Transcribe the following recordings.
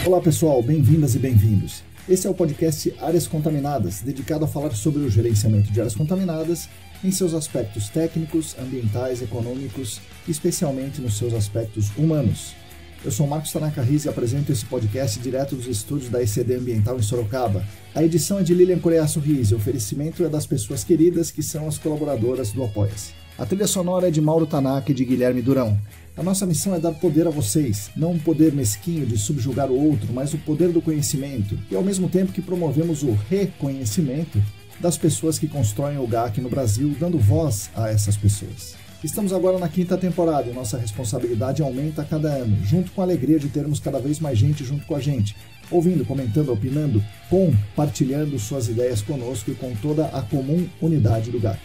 Olá pessoal, bem-vindas e bem-vindos. Esse é o podcast Áreas Contaminadas, dedicado a falar sobre o gerenciamento de áreas contaminadas em seus aspectos técnicos, ambientais, econômicos e especialmente nos seus aspectos humanos. Eu sou Marcos Tanaka Riz e apresento esse podcast direto dos estúdios da ECD Ambiental em Sorocaba. A edição é de Lilian Coreaço Riz e o oferecimento é das pessoas queridas que são as colaboradoras do Apoia-se. A trilha sonora é de Mauro Tanaka e de Guilherme Durão. A nossa missão é dar poder a vocês, não um poder mesquinho de subjugar o outro, mas o poder do conhecimento, e ao mesmo tempo que promovemos o reconhecimento das pessoas que constroem o GAC no Brasil, dando voz a essas pessoas. Estamos agora na 5ª temporada e nossa responsabilidade aumenta a cada ano, junto com a alegria de termos cada vez mais gente junto com a gente, ouvindo, comentando, opinando, compartilhando suas ideias conosco e com toda a comum unidade do GAC.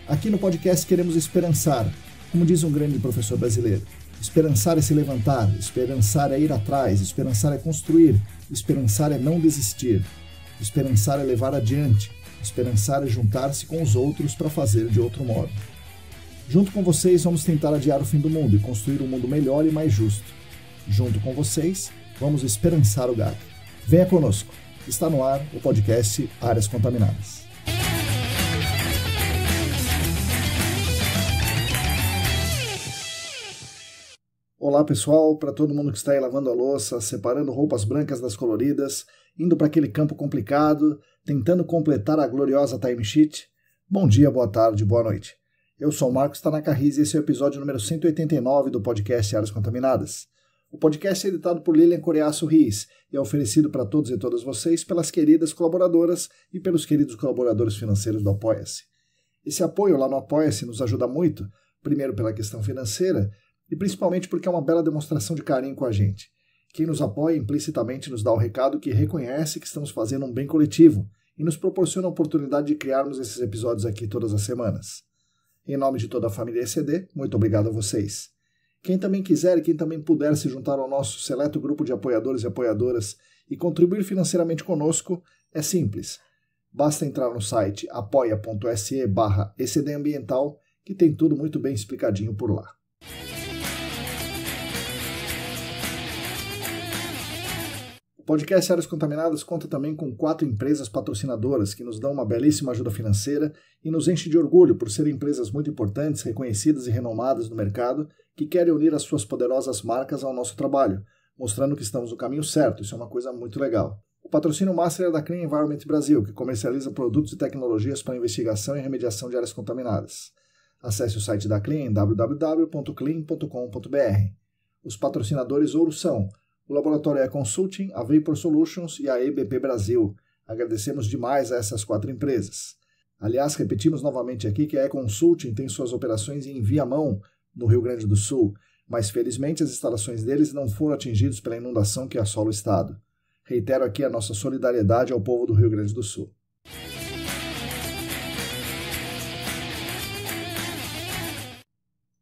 Aqui no podcast queremos esperançar, como diz um grande professor brasileiro. Esperançar é se levantar, esperançar é ir atrás, esperançar é construir, esperançar é não desistir, esperançar é levar adiante, esperançar é juntar-se com os outros para fazer de outro modo. Junto com vocês vamos tentar adiar o fim do mundo e construir um mundo melhor e mais justo. Junto com vocês vamos esperançar o GAC. Venha conosco. Está no ar o podcast Áreas Contaminadas. Olá pessoal, para todo mundo que está aí lavando a louça, separando roupas brancas das coloridas, indo para aquele campo complicado, tentando completar a gloriosa timesheet. Bom dia, boa tarde, boa noite. Eu sou o Marcos Tanaka Riz e esse é o episódio número 189 do podcast Áreas Contaminadas. O podcast é editado por Lilian Coreaço Riz e é oferecido para todos e todas vocês pelas queridas colaboradoras e pelos queridos colaboradores financeiros do Apoia-se. Esse apoio lá no Apoia-se nos ajuda muito, primeiro pela questão financeira, e principalmente porque é uma bela demonstração de carinho com a gente. Quem nos apoia implicitamente nos dá o recado que reconhece que estamos fazendo um bem coletivo e nos proporciona a oportunidade de criarmos esses episódios aqui todas as semanas. Em nome de toda a família ECD, muito obrigado a vocês. Quem também quiser e quem também puder se juntar ao nosso seleto grupo de apoiadores e apoiadoras e contribuir financeiramente conosco, é simples. Basta entrar no site apoia.se/ecdambiental que tem tudo muito bem explicadinho por lá. O podcast Áreas Contaminadas conta também com 4 empresas patrocinadoras que nos dão uma belíssima ajuda financeira e nos enche de orgulho por serem empresas muito importantes, reconhecidas e renomadas no mercado que querem unir as suas poderosas marcas ao nosso trabalho, mostrando que estamos no caminho certo. Isso é uma coisa muito legal. O patrocínio master é da Clean Environment Brasil, que comercializa produtos e tecnologias para investigação e remediação de áreas contaminadas. Acesse o site da Clean em www.clean.com.br. Os patrocinadores ouro são o Laboratório E-Consulting, a Vapor Solutions e a EBP Brasil. Agradecemos demais a essas 4 empresas. Aliás, repetimos novamente aqui que a E-Consulting tem suas operações em Viamão, no Rio Grande do Sul, mas felizmente as instalações deles não foram atingidas pela inundação que assola o estado. Reitero aqui a nossa solidariedade ao povo do Rio Grande do Sul.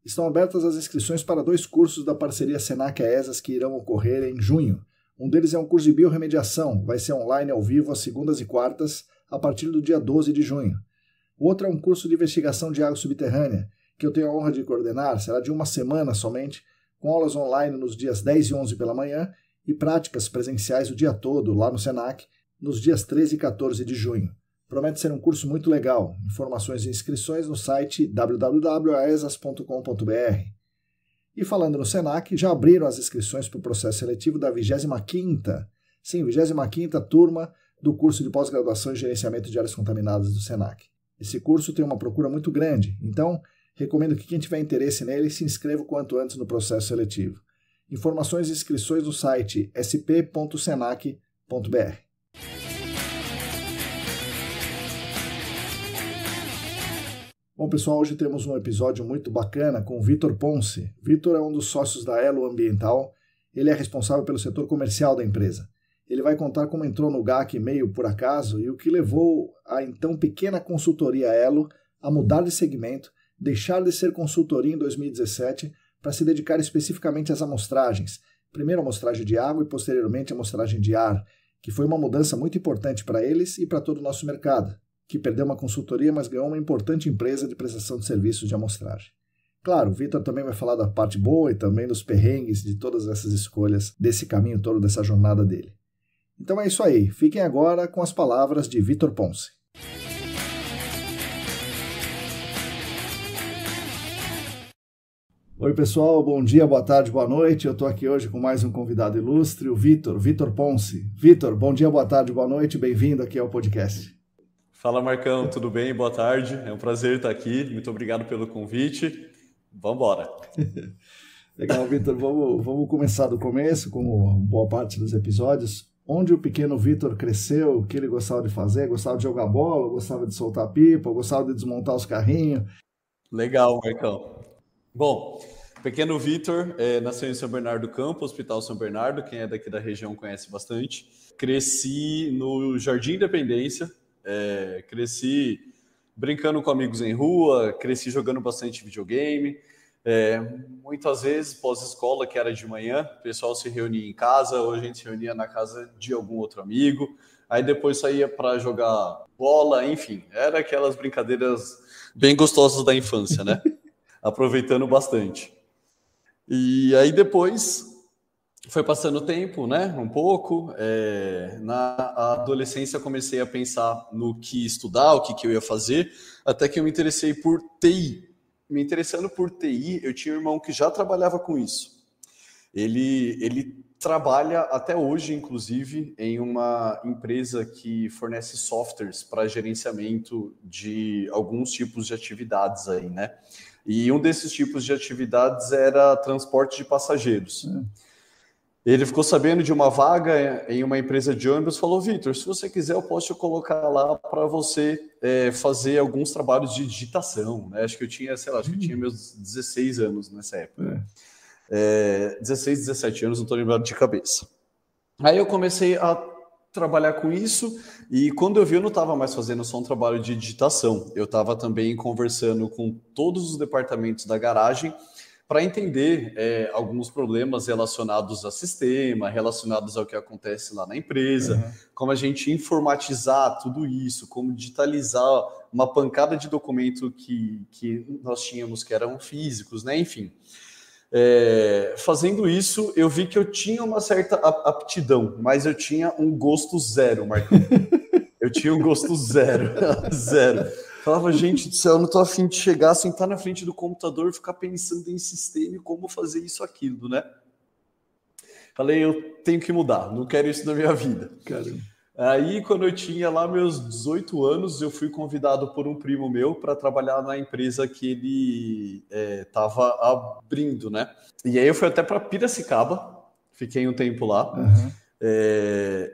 Estão abertas as inscrições para 2 cursos da parceria Senac-AESAS que irão ocorrer em junho. Um deles é um curso de biorremediação, vai ser online ao vivo às segundas e quartas, a partir do dia 12 de junho. O outro é um curso de investigação de água subterrânea, que eu tenho a honra de coordenar, será de 1 semana somente, com aulas online nos dias 10 e 11 pela manhã e práticas presenciais o dia todo lá no Senac, nos dias 13 e 14 de junho. Promete ser um curso muito legal. Informações e inscrições no site www.aesas.com.br. E falando no Senac, já abriram as inscrições para o processo seletivo da 25ª turma do curso de pós-graduação em gerenciamento de áreas contaminadas do Senac. Esse curso tem uma procura muito grande, então recomendo que quem tiver interesse nele se inscreva o quanto antes no processo seletivo. Informações e inscrições no site sp.senac.br. Bom, pessoal, hoje temos um episódio muito bacana com o Vitor Ponce. Vitor é um dos sócios da Elo Ambiental. Ele é responsável pelo setor comercial da empresa. Ele vai contar como entrou no GAC meio por acaso e o que levou a então pequena consultoria Elo a mudar de segmento, deixar de ser consultoria em 2017 para se dedicar especificamente às amostragens. Primeiro a amostragem de água e posteriormente a amostragem de ar, que foi uma mudança muito importante para eles e para todo o nosso mercado, que perdeu uma consultoria, mas ganhou uma importante empresa de prestação de serviços de amostragem. Claro, o Vitor também vai falar da parte boa e também dos perrengues de todas essas escolhas, desse caminho todo, dessa jornada dele. Então é isso aí, fiquem agora com as palavras de Vitor Ponce. Oi pessoal, bom dia, boa tarde, boa noite. Eu estou aqui hoje com mais um convidado ilustre, o Vitor Ponce. Vitor, bom dia, boa tarde, boa noite, bem-vindo aqui ao podcast. Fala Marcão, tudo bem? Boa tarde, é um prazer estar aqui, muito obrigado pelo convite. Vamos embora. Legal, Vitor, vamos começar do começo, como boa parte dos episódios. Onde o pequeno Vitor cresceu, o que ele gostava de fazer? Gostava de jogar bola, gostava de soltar pipa, gostava de desmontar os carrinhos? Legal, Marcão. Bom, o pequeno Vitor nasceu em São Bernardo do Campo, Hospital São Bernardo, quem é daqui da região conhece bastante. Cresci no Jardim Independência, cresci brincando com amigos em rua, cresci jogando bastante videogame. Muitas vezes, pós-escola, que era de manhã, o pessoal se reunia em casa, ou a gente se reunia na casa de algum outro amigo, aí depois saía para jogar bola, enfim, era aquelas brincadeiras bem gostosas da infância, né? Aproveitando bastante. E aí depois foi passando o tempo, né? Um pouco. Na adolescência comecei a pensar no que estudar, o que eu ia fazer, até que eu me interessei por TI. Me interessando por TI, eu tinha um irmão que já trabalhava com isso. Ele trabalha até hoje, inclusive, em uma empresa que fornece softwares para gerenciamento de alguns tipos de atividades aí, né? E um desses tipos de atividades era transporte de passageiros. Ele ficou sabendo de uma vaga em uma empresa de ônibus, falou: Vitor, se você quiser eu posso te colocar lá para você fazer alguns trabalhos de digitação, né? Acho que eu tinha, acho que eu tinha meus 16 anos nessa época. 16, 17 anos, não estou lembrado de cabeça. Aí eu comecei a trabalhar com isso e quando eu vi eu não estava mais fazendo só um trabalho de digitação, eu estava também conversando com todos os departamentos da garagem para entender alguns problemas relacionados a sistema, relacionados ao que acontece lá na empresa, como a gente informatizar tudo isso, como digitalizar uma pancada de documento que nós tínhamos que eram físicos, né? Enfim. Fazendo isso, eu vi que eu tinha uma certa aptidão, mas eu tinha um gosto zero, Marcão. Eu tinha um gosto zero. Zero. Falava, gente do céu, eu não tô afim de chegar, sentar na frente do computador e ficar pensando em sistema e como fazer isso, aquilo, né? Falei, eu tenho que mudar, não quero isso na minha vida. Caramba. Aí, quando eu tinha lá meus 18 anos, eu fui convidado por um primo meu para trabalhar na empresa que ele estava abrindo, né? E aí eu fui até para Piracicaba, fiquei um tempo lá.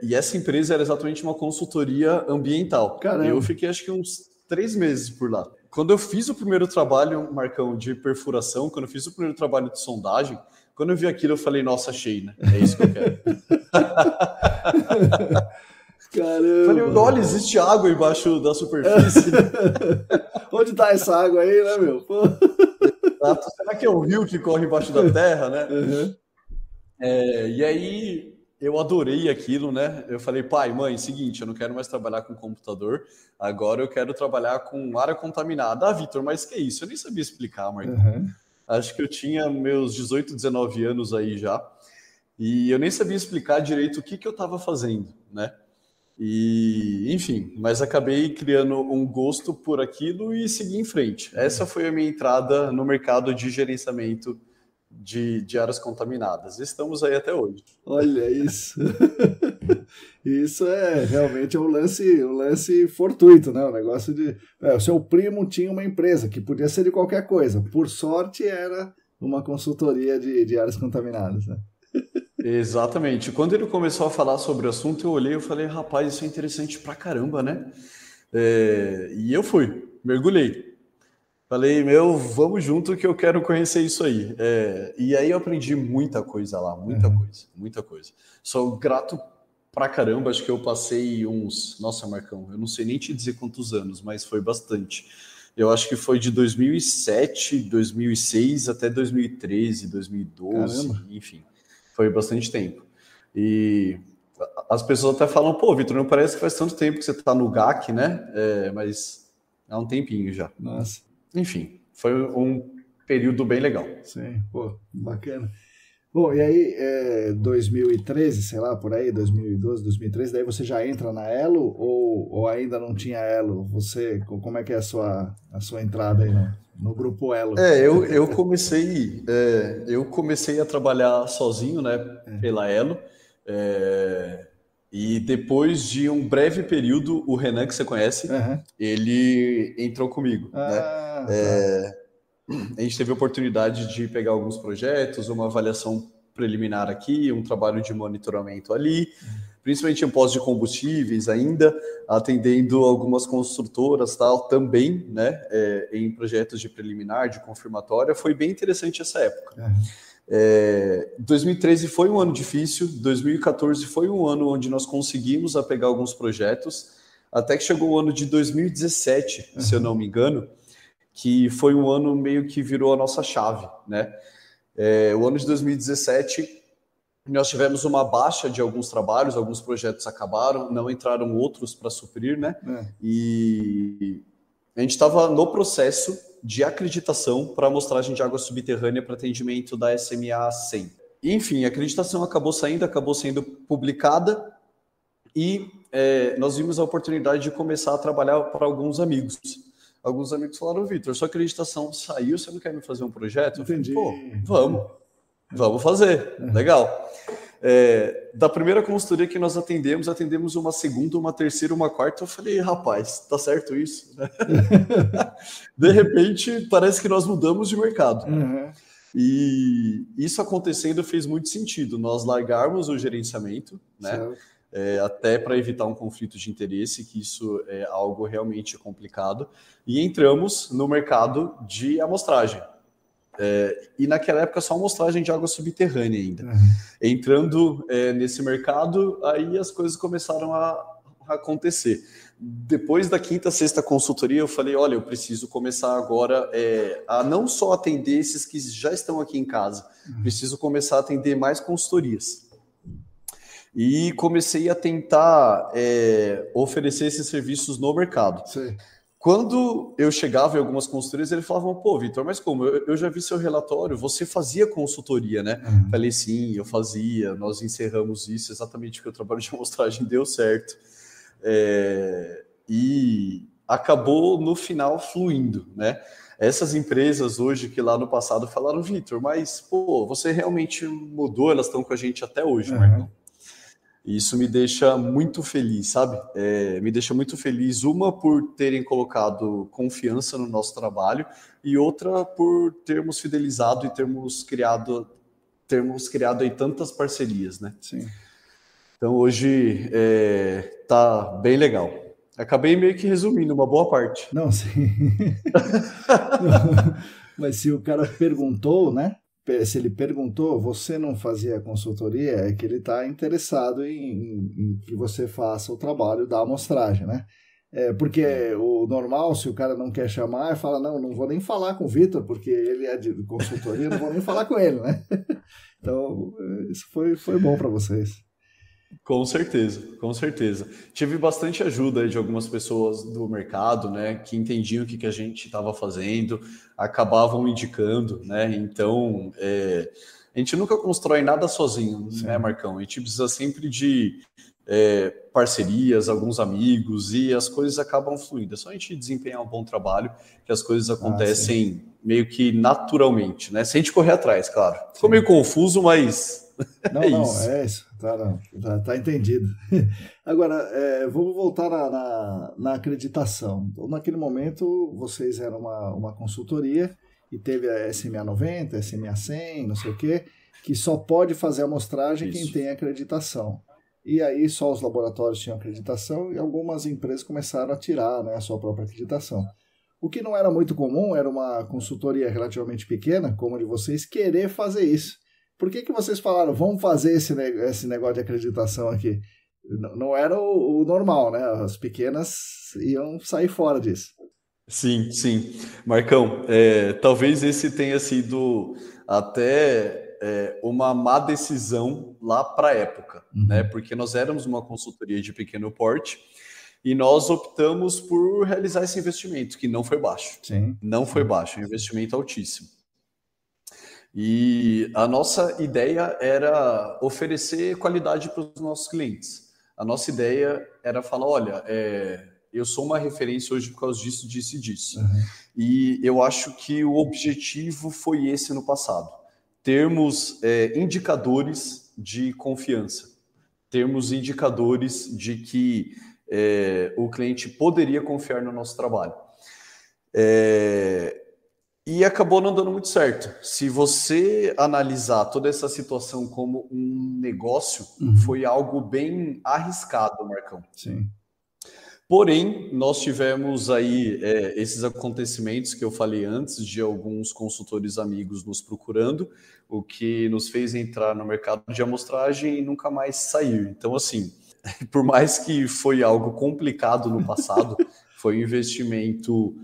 E essa empresa era exatamente uma consultoria ambiental. Caramba. Eu fiquei acho que uns 3 meses por lá. Quando eu fiz o primeiro trabalho, Marcão, de perfuração, quando eu fiz o primeiro trabalho de sondagem, quando eu vi aquilo eu falei, nossa, achei, né? É isso que eu quero. Caramba. Falei, olha, existe água embaixo da superfície. Onde tá essa água aí, né, meu? Pô. Será que é o rio que corre embaixo da terra, né? E aí eu adorei aquilo, né? Eu falei, pai, mãe, seguinte, eu não quero mais trabalhar com computador, agora eu quero trabalhar com área contaminada. Ah, Vitor, mas que é isso? Eu nem sabia explicar, Marcão. Acho que eu tinha meus 18, 19 anos aí já, e eu nem sabia explicar direito o que eu estava fazendo, né? E, enfim, mas acabei criando um gosto por aquilo e segui em frente. Essa foi a minha entrada no mercado de gerenciamento de áreas contaminadas. Estamos aí até hoje. Olha isso. Isso é realmente um lance fortuito, né? O negócio de... o seu primo tinha uma empresa que podia ser de qualquer coisa. Por sorte, era uma consultoria de áreas contaminadas, né? Exatamente. Quando ele começou a falar sobre o assunto, eu olhei e falei, rapaz, isso é interessante pra caramba, né? E eu fui, mergulhei. Falei, vamos junto que eu quero conhecer isso aí. E aí eu aprendi muita coisa lá, muita coisa. Sou grato pra caramba, acho que eu passei uns... Nossa, Marcão, eu não sei nem te dizer quantos anos, mas foi bastante. Eu acho que foi de 2007, 2006 até 2013, 2012, caramba. Enfim. Foi bastante tempo. E as pessoas até falam, pô, Vitor, não parece que faz tanto tempo que você está no GAC, né? Mas há um tempinho já. Nossa. Enfim, foi um período bem legal. Sim, pô, bacana. Bom, e aí, 2013, sei lá, por aí, 2012, 2013, daí você já entra na Elo ou ainda não tinha Elo? Como é que é a sua entrada aí no grupo Elo? Eu comecei a trabalhar sozinho, né, pela Elo, e depois de um breve período, o Renan, que você conhece, ele entrou comigo, né? Tá. A gente teve a oportunidade de pegar alguns projetos, uma avaliação preliminar aqui, um trabalho de monitoramento ali, principalmente em postos de combustíveis ainda, atendendo algumas construtoras tal, também, né, em projetos de preliminar, de confirmatória. Foi bem interessante essa época. 2013 foi um ano difícil, 2014 foi um ano onde nós conseguimos pegar alguns projetos, até que chegou o ano de 2017, se eu não me engano, que foi um ano meio que virou a nossa chave, né? O ano de 2017, nós tivemos uma baixa de alguns trabalhos, alguns projetos acabaram, não entraram outros para suprir, né? E a gente estava no processo de acreditação para amostragem de água subterrânea para atendimento da SMA 100. Enfim, a acreditação acabou sendo publicada e nós vimos a oportunidade de começar a trabalhar para alguns amigos. Alguns amigos falaram, Vitor, sua acreditação saiu, você não quer me fazer um projeto? Entendi. Eu falei, vamos fazer, legal. Da primeira consultoria que nós atendemos uma segunda, uma terceira, uma quarta, eu falei, rapaz, tá certo isso? De repente, parece que nós mudamos de mercado. E isso acontecendo fez muito sentido, nós largarmos o gerenciamento, né? Até para evitar um conflito de interesse, que isso é algo realmente complicado, e entramos no mercado de amostragem. E naquela época só amostragem de água subterrânea ainda. Entrando nesse mercado, aí as coisas começaram a acontecer. Depois da quinta, sexta consultoria, eu falei, olha, eu preciso começar agora a não só atender esses que já estão aqui em casa, preciso começar a atender mais consultorias. E comecei a tentar oferecer esses serviços no mercado. Sim. Quando eu chegava em algumas consultorias, eles falavam, pô, Vitor, mas como? Eu já vi seu relatório, você fazia consultoria, né? Falei, sim, eu fazia, nós encerramos isso exatamente porque o trabalho de amostragem deu certo. E acabou, no final, fluindo, né? Essas empresas hoje que lá no passado falaram, Vitor, mas, pô, você realmente mudou, elas estão com a gente até hoje, Marcão. Isso me deixa muito feliz, sabe? Me deixa muito feliz, uma por terem colocado confiança no nosso trabalho e outra por termos fidelizado e termos criado aí tantas parcerias, né? Sim. Então hoje tá bem legal. Acabei meio que resumindo uma boa parte. Não, sim. Mas se o cara perguntou, né? Se ele perguntou, você não fazia consultoria, é que ele está interessado em que você faça o trabalho da amostragem, né? Porque o normal, se o cara não quer chamar, fala, não vou nem falar com o Vitor, porque ele é de consultoria, não vou nem falar com ele, né? Então, isso foi bom para vocês. Com certeza, com certeza. Tive bastante ajuda de algumas pessoas do mercado, né, que entendiam o que a gente estava fazendo, acabavam indicando, né, então a gente nunca constrói nada sozinho, né, Marcão? A gente precisa sempre de parcerias, alguns amigos, e as coisas acabam fluindo. É só a gente desempenhar um bom trabalho que as coisas acontecem meio que naturalmente, né, sem a gente correr atrás, claro. Ficou meio confuso, mas... Não, é isso. Tá entendido. Agora, vamos voltar na acreditação. Então, naquele momento, vocês eram uma consultoria e teve a SMA 90, SMA 100, não sei o quê, que só pode fazer amostragem quem tem acreditação. E aí só os laboratórios tinham acreditação e algumas empresas começaram a tirar, né, a sua própria acreditação. O que não era muito comum era uma consultoria relativamente pequena, como a de vocês, querer fazer isso. Por que vocês falaram, vamos fazer esse negócio de acreditação aqui? Não era o normal, né? As pequenas iam sair fora disso. Sim, sim. Marcão, talvez esse tenha sido até uma má decisão lá para a época, né? Porque nós éramos uma consultoria de pequeno porte e nós optamos por realizar esse investimento, que não foi baixo. Sim. Não foi baixo, um investimento altíssimo. E a nossa ideia era oferecer qualidade para os nossos clientes. A nossa ideia era falar, olha, eu sou uma referência hoje por causa disso, disso e disso. E eu acho que o objetivo foi esse no passado. Termos indicadores de confiança. Termos indicadores de que o cliente poderia confiar no nosso trabalho. E acabou não dando muito certo. Se você analisar toda essa situação como um negócio, foi algo bem arriscado, Marcão. Sim. Porém, nós tivemos aí esses acontecimentos que eu falei antes, de alguns consultores amigos nos procurando, o que nos fez entrar no mercado de amostragem e nunca mais sair. Então, assim, por mais que foi algo complicado no passado, foi um investimento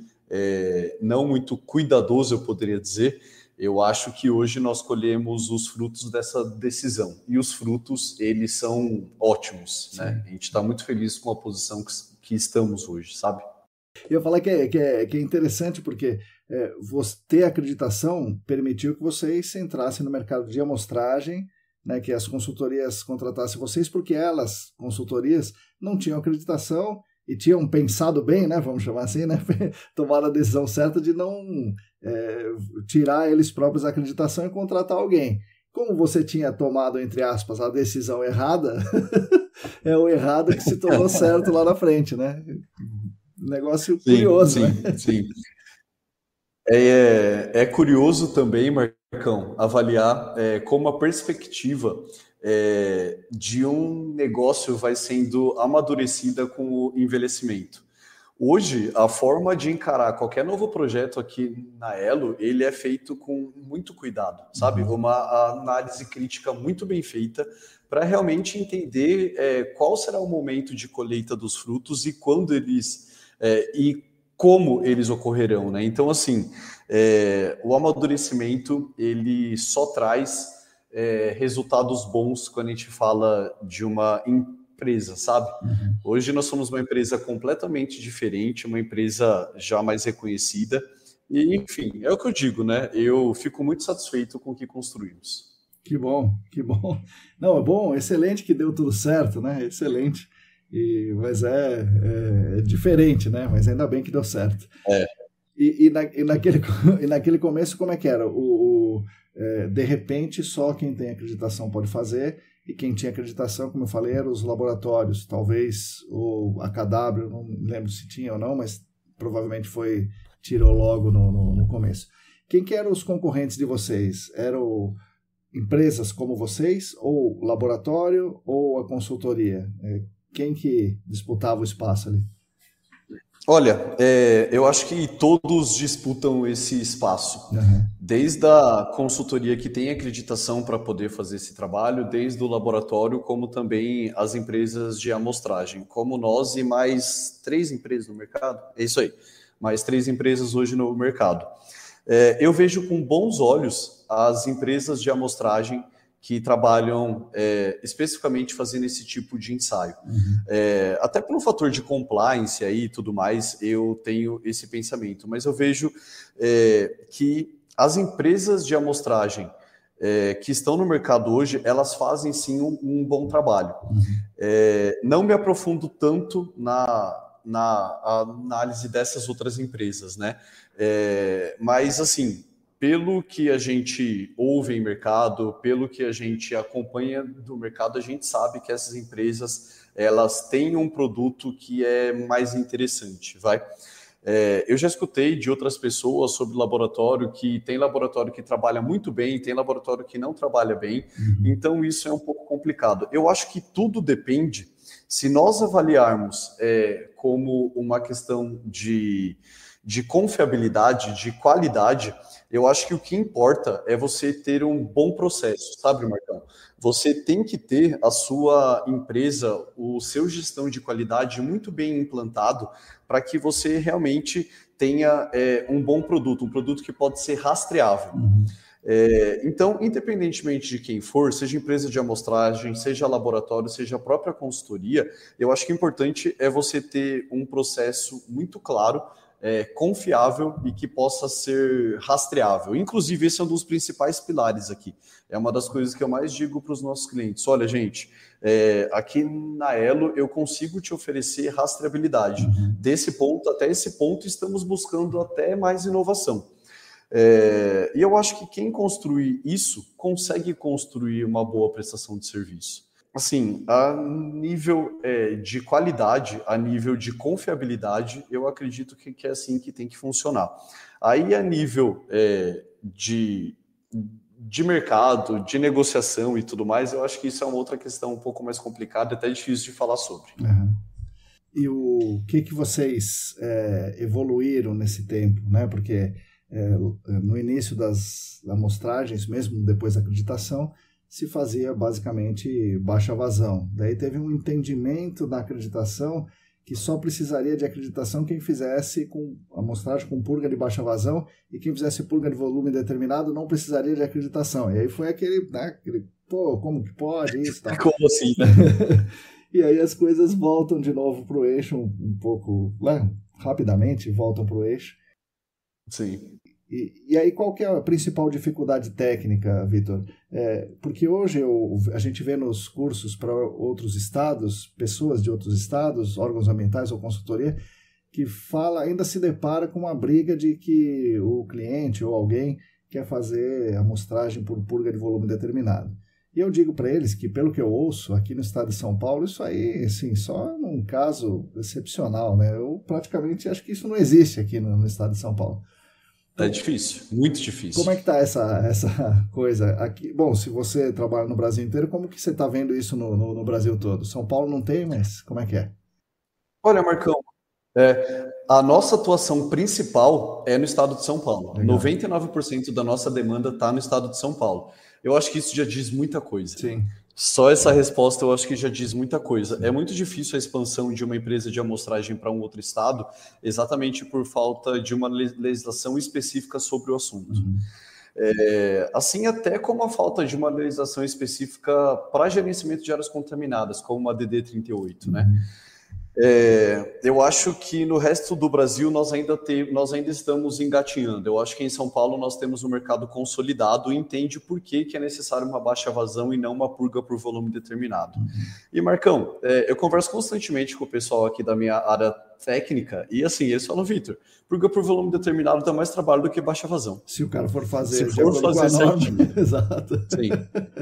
não muito cuidadoso, eu poderia dizer. Eu acho que hoje nós colhemos os frutos dessa decisão. E os frutos, eles são ótimos, né? A gente está muito feliz com a posição que estamos hoje, sabe? Eu falar que é interessante porque você ter acreditação permitiu que vocês entrassem no mercado de amostragem, né, que as consultorias contratassem vocês, porque elas, consultorias, não tinham acreditação e tinham pensado bem, né, vamos chamar assim, né, tomaram a decisão certa de não tirar eles próprios a acreditação e contratar alguém. Como você tinha tomado, entre aspas, a decisão errada, é o errado que se tornou certo lá na frente, né? Negócio curioso, né? Sim. É curioso também, Marcão, avaliar como a perspectiva de um negócio vai sendo amadurecida com o envelhecimento. Hoje, a forma de encarar qualquer novo projeto aqui na Elo, ele é feito com muito cuidado, sabe? Uma análise crítica muito bem feita para realmente entender qual será o momento de colheita dos frutos e quando eles e como eles ocorrerão, né? Então, assim, o amadurecimento ele só traz resultados bons quando a gente fala de uma empresa, sabe? Hoje nós somos uma empresa completamente diferente, uma empresa já mais reconhecida e, enfim, é o que eu digo, né? Eu fico muito satisfeito com o que construímos. Que bom, que bom. Não, é bom, excelente que deu tudo certo, né? Excelente. Mas é diferente, né? Mas ainda bem que deu certo. E naquele começo, como é que era? De repente, só quem tem acreditação pode fazer, e quem tinha acreditação, como eu falei, eram os laboratórios, talvez a Cadabrio, não lembro se tinha ou não, mas provavelmente tirou logo no começo. Quem que eram os concorrentes de vocês? Eram empresas como vocês, ou laboratório, ou a consultoria? Quem que disputava o espaço ali? Olha, eu acho que todos disputam esse espaço. Desde a consultoria que tem acreditação para poder fazer esse trabalho, desde o laboratório, como também as empresas de amostragem, como nós e mais 3 empresas no mercado. É isso aí, mais 3 empresas hoje no mercado. Eu vejo com bons olhos as empresas de amostragem que trabalham especificamente fazendo esse tipo de ensaio. Até pelo fator de compliance aí e tudo mais, eu tenho esse pensamento, mas eu vejo que as empresas de amostragem que estão no mercado hoje, elas fazem sim um bom trabalho. Não me aprofundo tanto na análise dessas outras empresas, né? Mas assim, pelo que a gente ouve em mercado, pelo que a gente acompanha do mercado, a gente sabe que essas empresas, elas têm um produto que é mais interessante, vai? Eu já escutei de outras pessoas sobre laboratório, que tem laboratório que trabalha muito bem, tem laboratório que não trabalha bem, então isso é um pouco complicado. Eu acho que tudo depende, se nós avaliarmos como uma questão de confiabilidade, de qualidade, eu acho que o que importa é você ter um bom processo, sabe, Marcão? Você tem que ter a sua empresa, o seu gestão de qualidade muito bem implantado para que você realmente tenha um bom produto, um produto que pode ser rastreável. Então, independentemente de quem for, seja empresa de amostragem, seja laboratório, seja a própria consultoria, eu acho que o importante é você ter um processo muito claro confiável e que possa ser rastreável. Inclusive, esse é um dos principais pilares aqui. É uma das coisas que eu mais digo para os nossos clientes. Olha, gente, aqui na Elo eu consigo te oferecer rastreabilidade. Desse ponto até esse ponto, estamos buscando até mais inovação. E eu acho que quem construir isso consegue construir uma boa prestação de serviço. Assim, a nível de qualidade, a nível de confiabilidade, eu acredito que é assim que tem que funcionar. Aí, a nível de mercado, de negociação e tudo mais, eu acho que isso é uma outra questão um pouco mais complicada, até difícil de falar sobre. E o que vocês evoluíram nesse tempo, né? Porque no início das amostragens, mesmo depois da acreditação, se fazia basicamente baixa vazão. Daí teve um entendimento da acreditação que só precisaria de acreditação quem fizesse com amostragem com purga de baixa vazão, e quem fizesse purga de volume determinado não precisaria de acreditação. E aí foi aquele pô, como que pode isso? Tá? Como assim, né? E aí as coisas voltam de novo para o eixo, um pouco, rapidamente voltam para o eixo. Sim. E aí qual que é a principal dificuldade técnica, Vitor? Porque hoje a gente vê nos cursos para outros estados, pessoas de outros estados, órgãos ambientais ou consultoria, que ainda se depara com uma briga de que o cliente ou alguém quer fazer amostragem por purga de volume determinado. E eu digo para eles que, pelo que eu ouço, aqui no estado de São Paulo, isso aí, assim, só num caso excepcional, né? Eu praticamente acho que isso não existe aqui no estado de São Paulo. É difícil, muito difícil. Como é que está essa coisa aqui? Bom, se você trabalha no Brasil inteiro, como que você está vendo isso no Brasil todo? São Paulo não tem, mas como é que é? Olha, Marcão, a nossa atuação principal é no estado de São Paulo. Legal. 99% da nossa demanda está no estado de São Paulo. Eu acho que isso já diz muita coisa. Sim. Só essa resposta eu acho que já diz muita coisa. É muito difícil a expansão de uma empresa de amostragem para um outro estado, exatamente por falta de uma legislação específica sobre o assunto. Assim, até como a falta de uma legislação específica para gerenciamento de áreas contaminadas, como a DD 38, né? Eu acho que no resto do Brasil nós ainda estamos engatinhando. Eu acho que em São Paulo nós temos um mercado consolidado e entende por que é necessário uma baixa vazão e não uma purga por volume determinado. E Marcão, eu converso constantemente com o pessoal aqui da minha área técnica e assim, eles falam, Vitor, purga por volume determinado dá mais trabalho do que baixa vazão. Se o cara for fazer, certinho. Exato. Sim.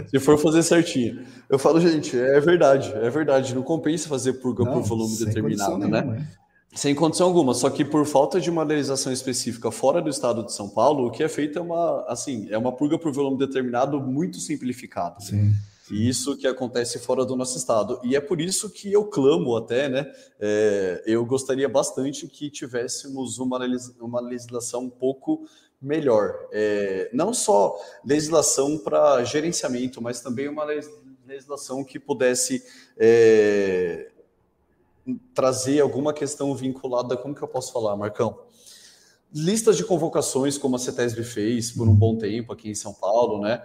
Se for fazer certinho. Eu falo, gente, é verdade. Não compensa fazer purga por volume determinado, né? Sem condição alguma. Só que por falta de uma legislação específica fora do estado de São Paulo, o que é feito é uma purga por volume determinado muito simplificada. Sim. E isso que acontece fora do nosso estado. E é por isso que eu clamo até, né? Eu gostaria bastante que tivéssemos uma legislação um pouco melhor. Não só legislação para gerenciamento, mas também uma legislação que pudesse trazer alguma questão vinculada, como que eu posso falar, Marcão? Listas de convocações, como a CETESB fez por um bom tempo aqui em São Paulo, né?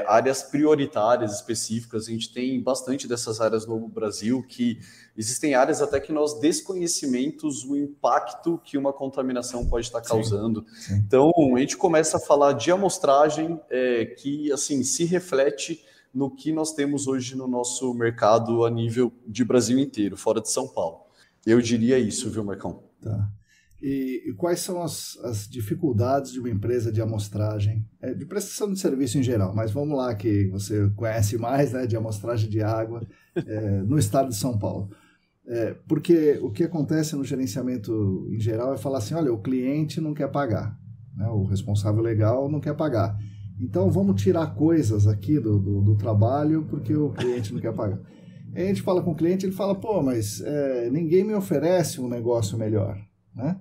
Áreas prioritárias específicas, a gente tem bastante dessas áreas no Brasil, que existem áreas até que nós desconhecemos o impacto que uma contaminação pode estar causando. Sim. Então, a gente começa a falar de amostragem que, assim, se reflete no que nós temos hoje no nosso mercado a nível de Brasil inteiro, fora de São Paulo. Eu diria isso, viu, Marcão? Tá. E quais são as dificuldades de uma empresa de amostragem, de prestação de serviço em geral, mas vamos lá que você conhece mais, né, de amostragem de água no estado de São Paulo. Porque o que acontece no gerenciamento em geral é falar assim, olha, o cliente não quer pagar, né, o responsável legal não quer pagar. Então vamos tirar coisas aqui do trabalho porque o cliente não quer pagar. Aí a gente fala com o cliente, ele fala, pô, mas ninguém me oferece um negócio melhor, né?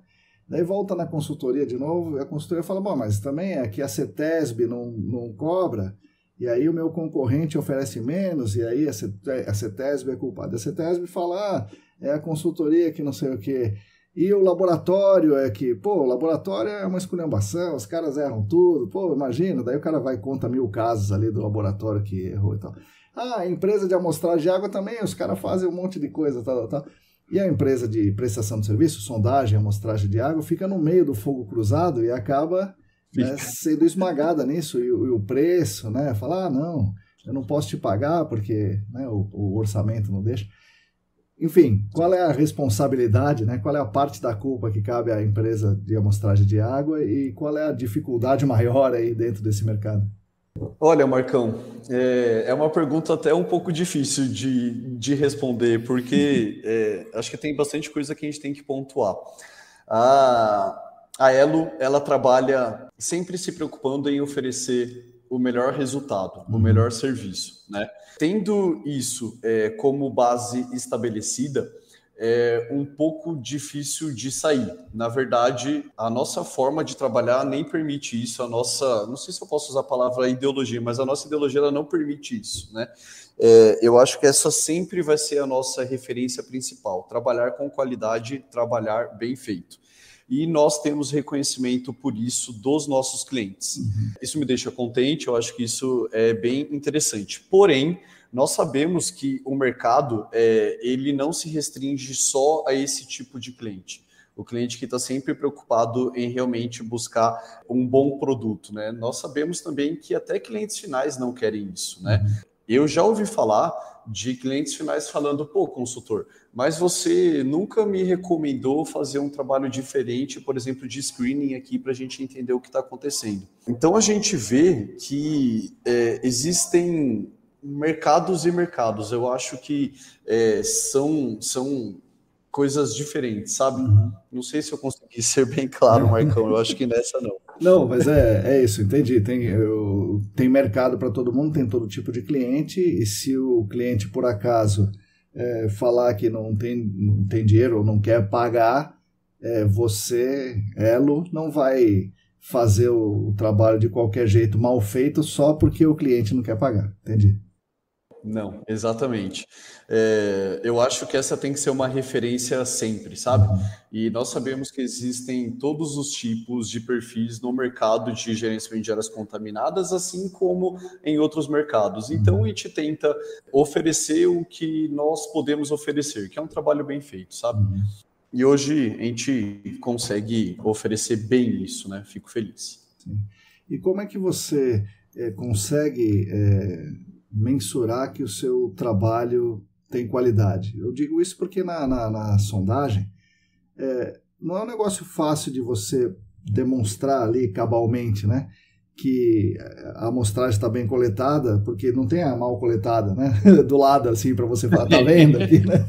Daí volta na consultoria de novo, e a consultoria fala, bom, mas também é que a CETESB não cobra, e aí o meu concorrente oferece menos, e aí a CETESB é culpada. A CETESB fala, é a consultoria que não sei o quê. E o laboratório o laboratório é uma esculhambação, os caras erram tudo, imagina, daí o cara vai e conta 1000 casos ali do laboratório que errou e tal. A empresa de amostragem de água também, os caras fazem um monte de coisa, tal. E a empresa de prestação de serviço, sondagem, amostragem de água, fica no meio do fogo cruzado e acaba, né, sendo esmagada nisso. E o preço, né, fala, não, eu não posso te pagar porque, né, o orçamento não deixa. Enfim, qual é a responsabilidade, né, qual é a parte da culpa que cabe à empresa de amostragem de água e qual é a dificuldade maior aí dentro desse mercado? Olha, Marcão, é uma pergunta até um pouco difícil de responder, porque acho que tem bastante coisa que a gente tem que pontuar. A Elo, ela trabalha sempre se preocupando em oferecer o melhor resultado, o melhor serviço, né? Tendo isso como base estabelecida, é um pouco difícil de sair. Na verdade, a nossa forma de trabalhar nem permite isso. Não sei se eu posso usar a palavra ideologia, mas a nossa ideologia ela não permite isso, né? Eu acho que essa sempre vai ser a nossa referência principal. Trabalhar com qualidade, trabalhar bem feito. E nós temos reconhecimento por isso dos nossos clientes. Isso me deixa contente, eu acho que isso é bem interessante. Porém, nós sabemos que o mercado ele não se restringe só a esse tipo de cliente. O cliente que está sempre preocupado em realmente buscar um bom produto, né? Nós sabemos também que até clientes finais não querem isso, né? Eu já ouvi falar de clientes finais falando, pô, consultor, mas você nunca me recomendou fazer um trabalho diferente, por exemplo, de screening aqui para a gente entender o que está acontecendo. Então a gente vê que existem mercados e mercados. Eu acho que são coisas diferentes, sabe? Não sei se eu consegui ser bem claro, Marcão. Eu acho que nessa não. Não, mas é isso, entendi. Tem mercado para todo mundo, tem todo tipo de cliente, e se o cliente, por acaso, falar que não tem dinheiro ou não quer pagar, você, Elo, não vai fazer o trabalho de qualquer jeito mal feito só porque o cliente não quer pagar. Entendi. Não, exatamente. Eu acho que essa tem que ser uma referência sempre, sabe? E nós sabemos que existem todos os tipos de perfis no mercado de gerenciamento de áreas contaminadas, assim como em outros mercados. Então, a gente tenta oferecer o que nós podemos oferecer, que é um trabalho bem feito, sabe? E hoje a gente consegue oferecer bem isso, né? Fico feliz. Sim. E como é que você consegue mensurar que o seu trabalho tem qualidade? Eu digo isso porque na sondagem não é um negócio fácil de você demonstrar ali cabalmente, né, que a amostragem está bem coletada, porque não tem a mal coletada, né, do lado assim para você falar, tá vendo aqui, né?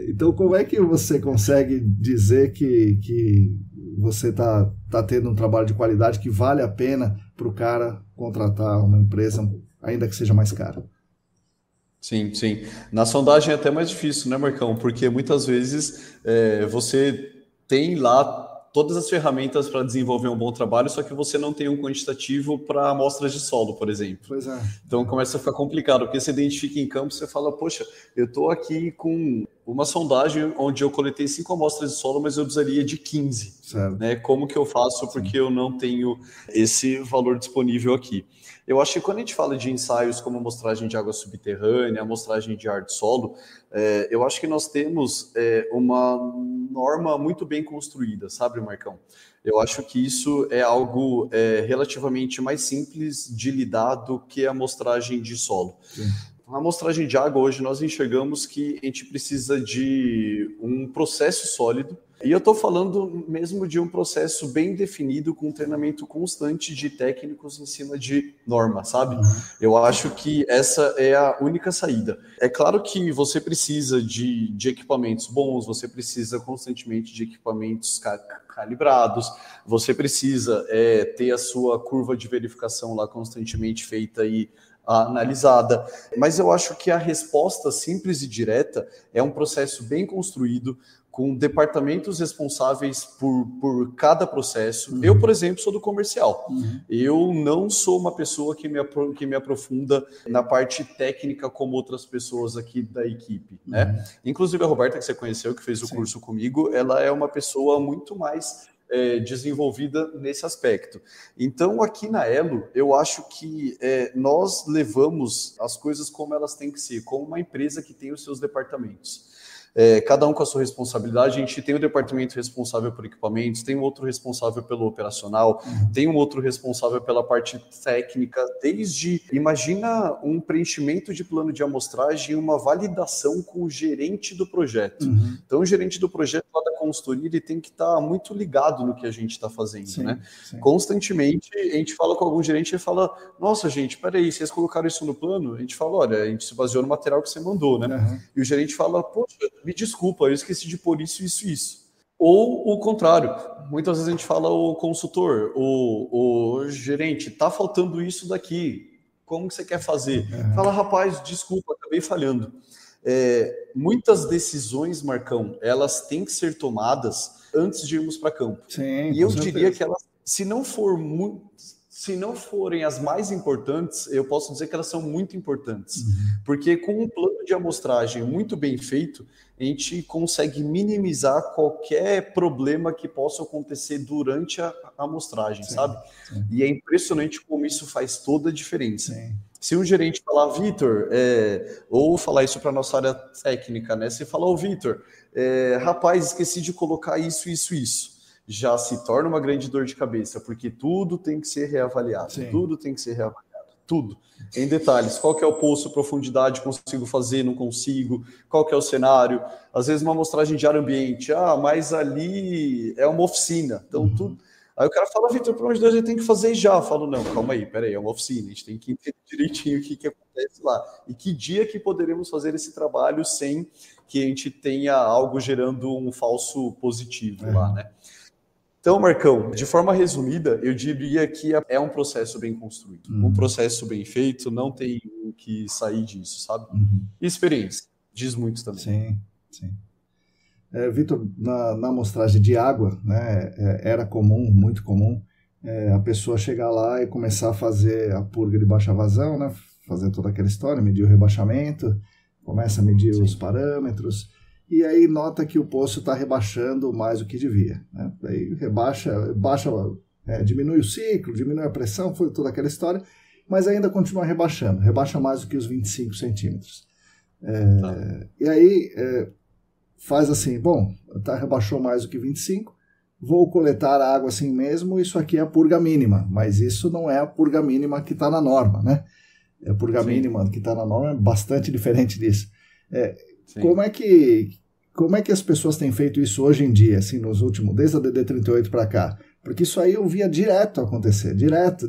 Então como é que você consegue dizer que você tá tendo um trabalho de qualidade que vale a pena para o cara contratar uma empresa, ainda que seja mais caro? Sim, sim. Na sondagem é até mais difícil, né, Marcão? Porque muitas vezes você tem lá todas as ferramentas para desenvolver um bom trabalho, só que você não tem um quantitativo para amostras de solo, por exemplo. Pois é. Então começa a ficar complicado, porque você identifica em campo, você fala, poxa, eu estou aqui com uma sondagem onde eu coletei 5 amostras de solo, mas eu precisaria de 15. Certo. Né? Como que eu faço porque eu não tenho esse valor disponível aqui? Eu acho que quando a gente fala de ensaios como amostragem de água subterrânea, amostragem de ar de solo, eu acho que nós temos uma norma muito bem construída, sabe, Marcão? Eu acho que isso é algo relativamente mais simples de lidar do que a amostragem de solo. Sim. A amostragem de água, hoje nós enxergamos que a gente precisa de um processo sólido, e eu estou falando mesmo de um processo bem definido, com treinamento constante de técnicos em cima de norma, sabe? Eu acho que essa é a única saída. É claro que você precisa de equipamentos bons, você precisa constantemente de equipamentos calibrados, você precisa ter a sua curva de verificação lá constantemente feita e analisada, mas eu acho que a resposta simples e direta é um processo bem construído, com departamentos responsáveis por cada processo. Eu, por exemplo, sou do comercial. Eu não sou uma pessoa que me aprofunda na parte técnica como outras pessoas aqui da equipe, né? Inclusive a Roberta, que você conheceu, que fez o curso comigo, ela é uma pessoa muito mais desenvolvida nesse aspecto. Então, aqui na Elo, eu acho que nós levamos as coisas como elas têm que ser, como uma empresa que tem os seus departamentos. cada um com a sua responsabilidade. A gente tem um departamento responsável por equipamentos, tem um outro responsável pelo operacional, tem um outro responsável pela parte técnica, imagina um preenchimento de plano de amostragem e uma validação com o gerente do projeto. Então, o gerente do projeto lá da consultoria, ele tem que estar muito ligado no que a gente está fazendo, sim, né? Sim. Constantemente, a gente fala com algum gerente e fala, nossa, gente, peraí, vocês colocaram isso no plano? A gente fala, olha, a gente se baseou no material que você mandou, né? E o gerente fala, poxa, me desculpa, eu esqueci de pôr isso, isso, isso. Ou o contrário, muitas vezes a gente fala, o consultor, o gerente, tá faltando isso daqui, como que você quer fazer? Fala, rapaz, desculpa, acabei falhando. Muitas decisões, Marcão, elas têm que ser tomadas antes de irmos para campo. Sim, e eu diria que elas, se não forem as mais importantes, eu posso dizer que elas são muito importantes. Porque com um plano de amostragem muito bem feito, a gente consegue minimizar qualquer problema que possa acontecer durante a amostragem, sabe? Sim. E é impressionante como isso faz toda a diferença. Sim. Se um gerente falar, Vitor, ou falar isso para a nossa área técnica, né? Se falar, Vitor, rapaz, esqueci de colocar isso, isso, isso. Já se torna uma grande dor de cabeça, porque tudo tem que ser reavaliado. Sim. Tudo tem que ser reavaliado. Tudo. Em detalhes, qual que é o poço, profundidade, consigo fazer, não consigo, qual que é o cenário. Às vezes uma amostragem de ar ambiente, mas ali é uma oficina, então tudo... Aí o cara fala, Vitor, pelo amor de Deus, ele tem que fazer já. Eu falo, não, calma aí, peraí, é uma oficina, a gente tem que entender direitinho o que acontece lá. E que dia que poderemos fazer esse trabalho sem que a gente tenha algo gerando um falso positivo lá, né? Então, Marcão, de forma resumida, eu diria que é um processo bem construído. Um processo bem feito, não tem o que sair disso, sabe? E experiência, diz muito também. Sim, sim. Vitor, na amostragem de água, né, era comum, muito comum, a pessoa chegar lá e começar a fazer a purga de baixa vazão, né, fazer toda aquela história, medir o rebaixamento, começa a medir os parâmetros, e aí nota que o poço está rebaixando mais do que devia. Né? Aí diminui o ciclo, diminui a pressão, foi toda aquela história, mas ainda continua rebaixando, rebaixa mais do que os 25 centímetros. E aí... faz assim, rebaixou mais do que 25, vou coletar a água assim mesmo, isso aqui é a purga mínima, mas isso não é a purga mínima que está na norma, né? A purga mínima que está na norma é bastante diferente disso. Como é que as pessoas têm feito isso hoje em dia, assim, desde a DD38 para cá? Porque isso aí eu via direto acontecer, direto,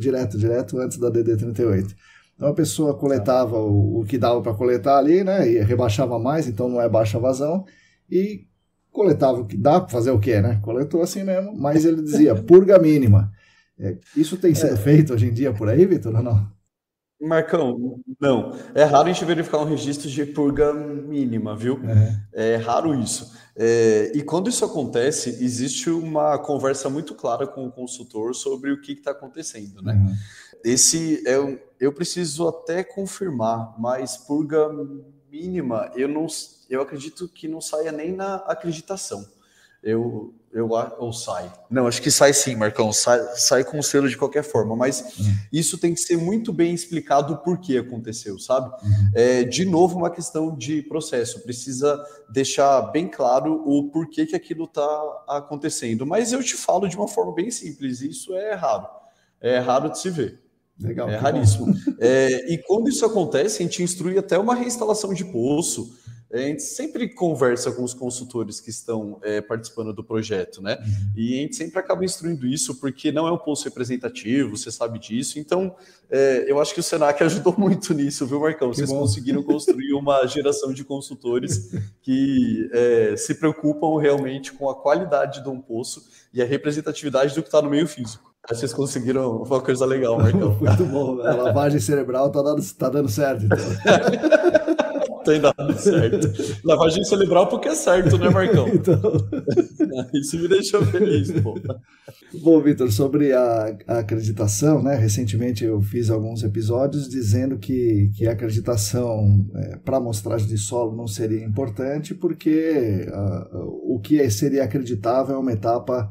antes da DD38. Então a pessoa coletava o que dava para coletar ali, né? E rebaixava mais, então não é baixa vazão, e coletava o que dá para fazer o quê, né? Coletou assim mesmo, mas ele dizia purga mínima. Isso tem sido feito hoje em dia por aí, Vitor, ou não? Marcão, não. É raro a gente verificar um registro de purga mínima, viu? É raro isso. E quando isso acontece, existe uma conversa muito clara com o consultor sobre o que está acontecendo, né? Eu preciso até confirmar, mas purga mínima, eu acredito que não saia nem na acreditação. Ou sai. Não, acho que sai sim, Marcão. Sai com o selo de qualquer forma, mas isso tem que ser muito bem explicado o porquê aconteceu, sabe? De novo, uma questão de processo. Precisa deixar bem claro o porquê que aquilo está acontecendo. Mas eu te falo de uma forma bem simples. Isso é raro. É raro de se ver. Legal, é raríssimo. E quando isso acontece, a gente instrui até uma reinstalação de poço. A gente sempre conversa com os consultores que estão participando do projeto, né? E a gente sempre acaba instruindo isso, porque não é um poço representativo, você sabe disso. Então, eu acho que o Senac ajudou muito nisso, viu, Marcão? Vocês conseguiram construir uma geração de consultores que se preocupam realmente com a qualidade de um poço e a representatividade do que está no meio físico. Vocês conseguiram uma coisa legal, Marcão. Muito bom. A lavagem cerebral tá dando certo, então. Tem dado certo. Lavagem cerebral porque é certo, né, Marcão? Então... Isso me deixou feliz, pô. Bom, Vitor, sobre a acreditação, né? Recentemente eu fiz alguns episódios dizendo que a acreditação para amostragem de solo não seria importante porque o que seria acreditável é uma etapa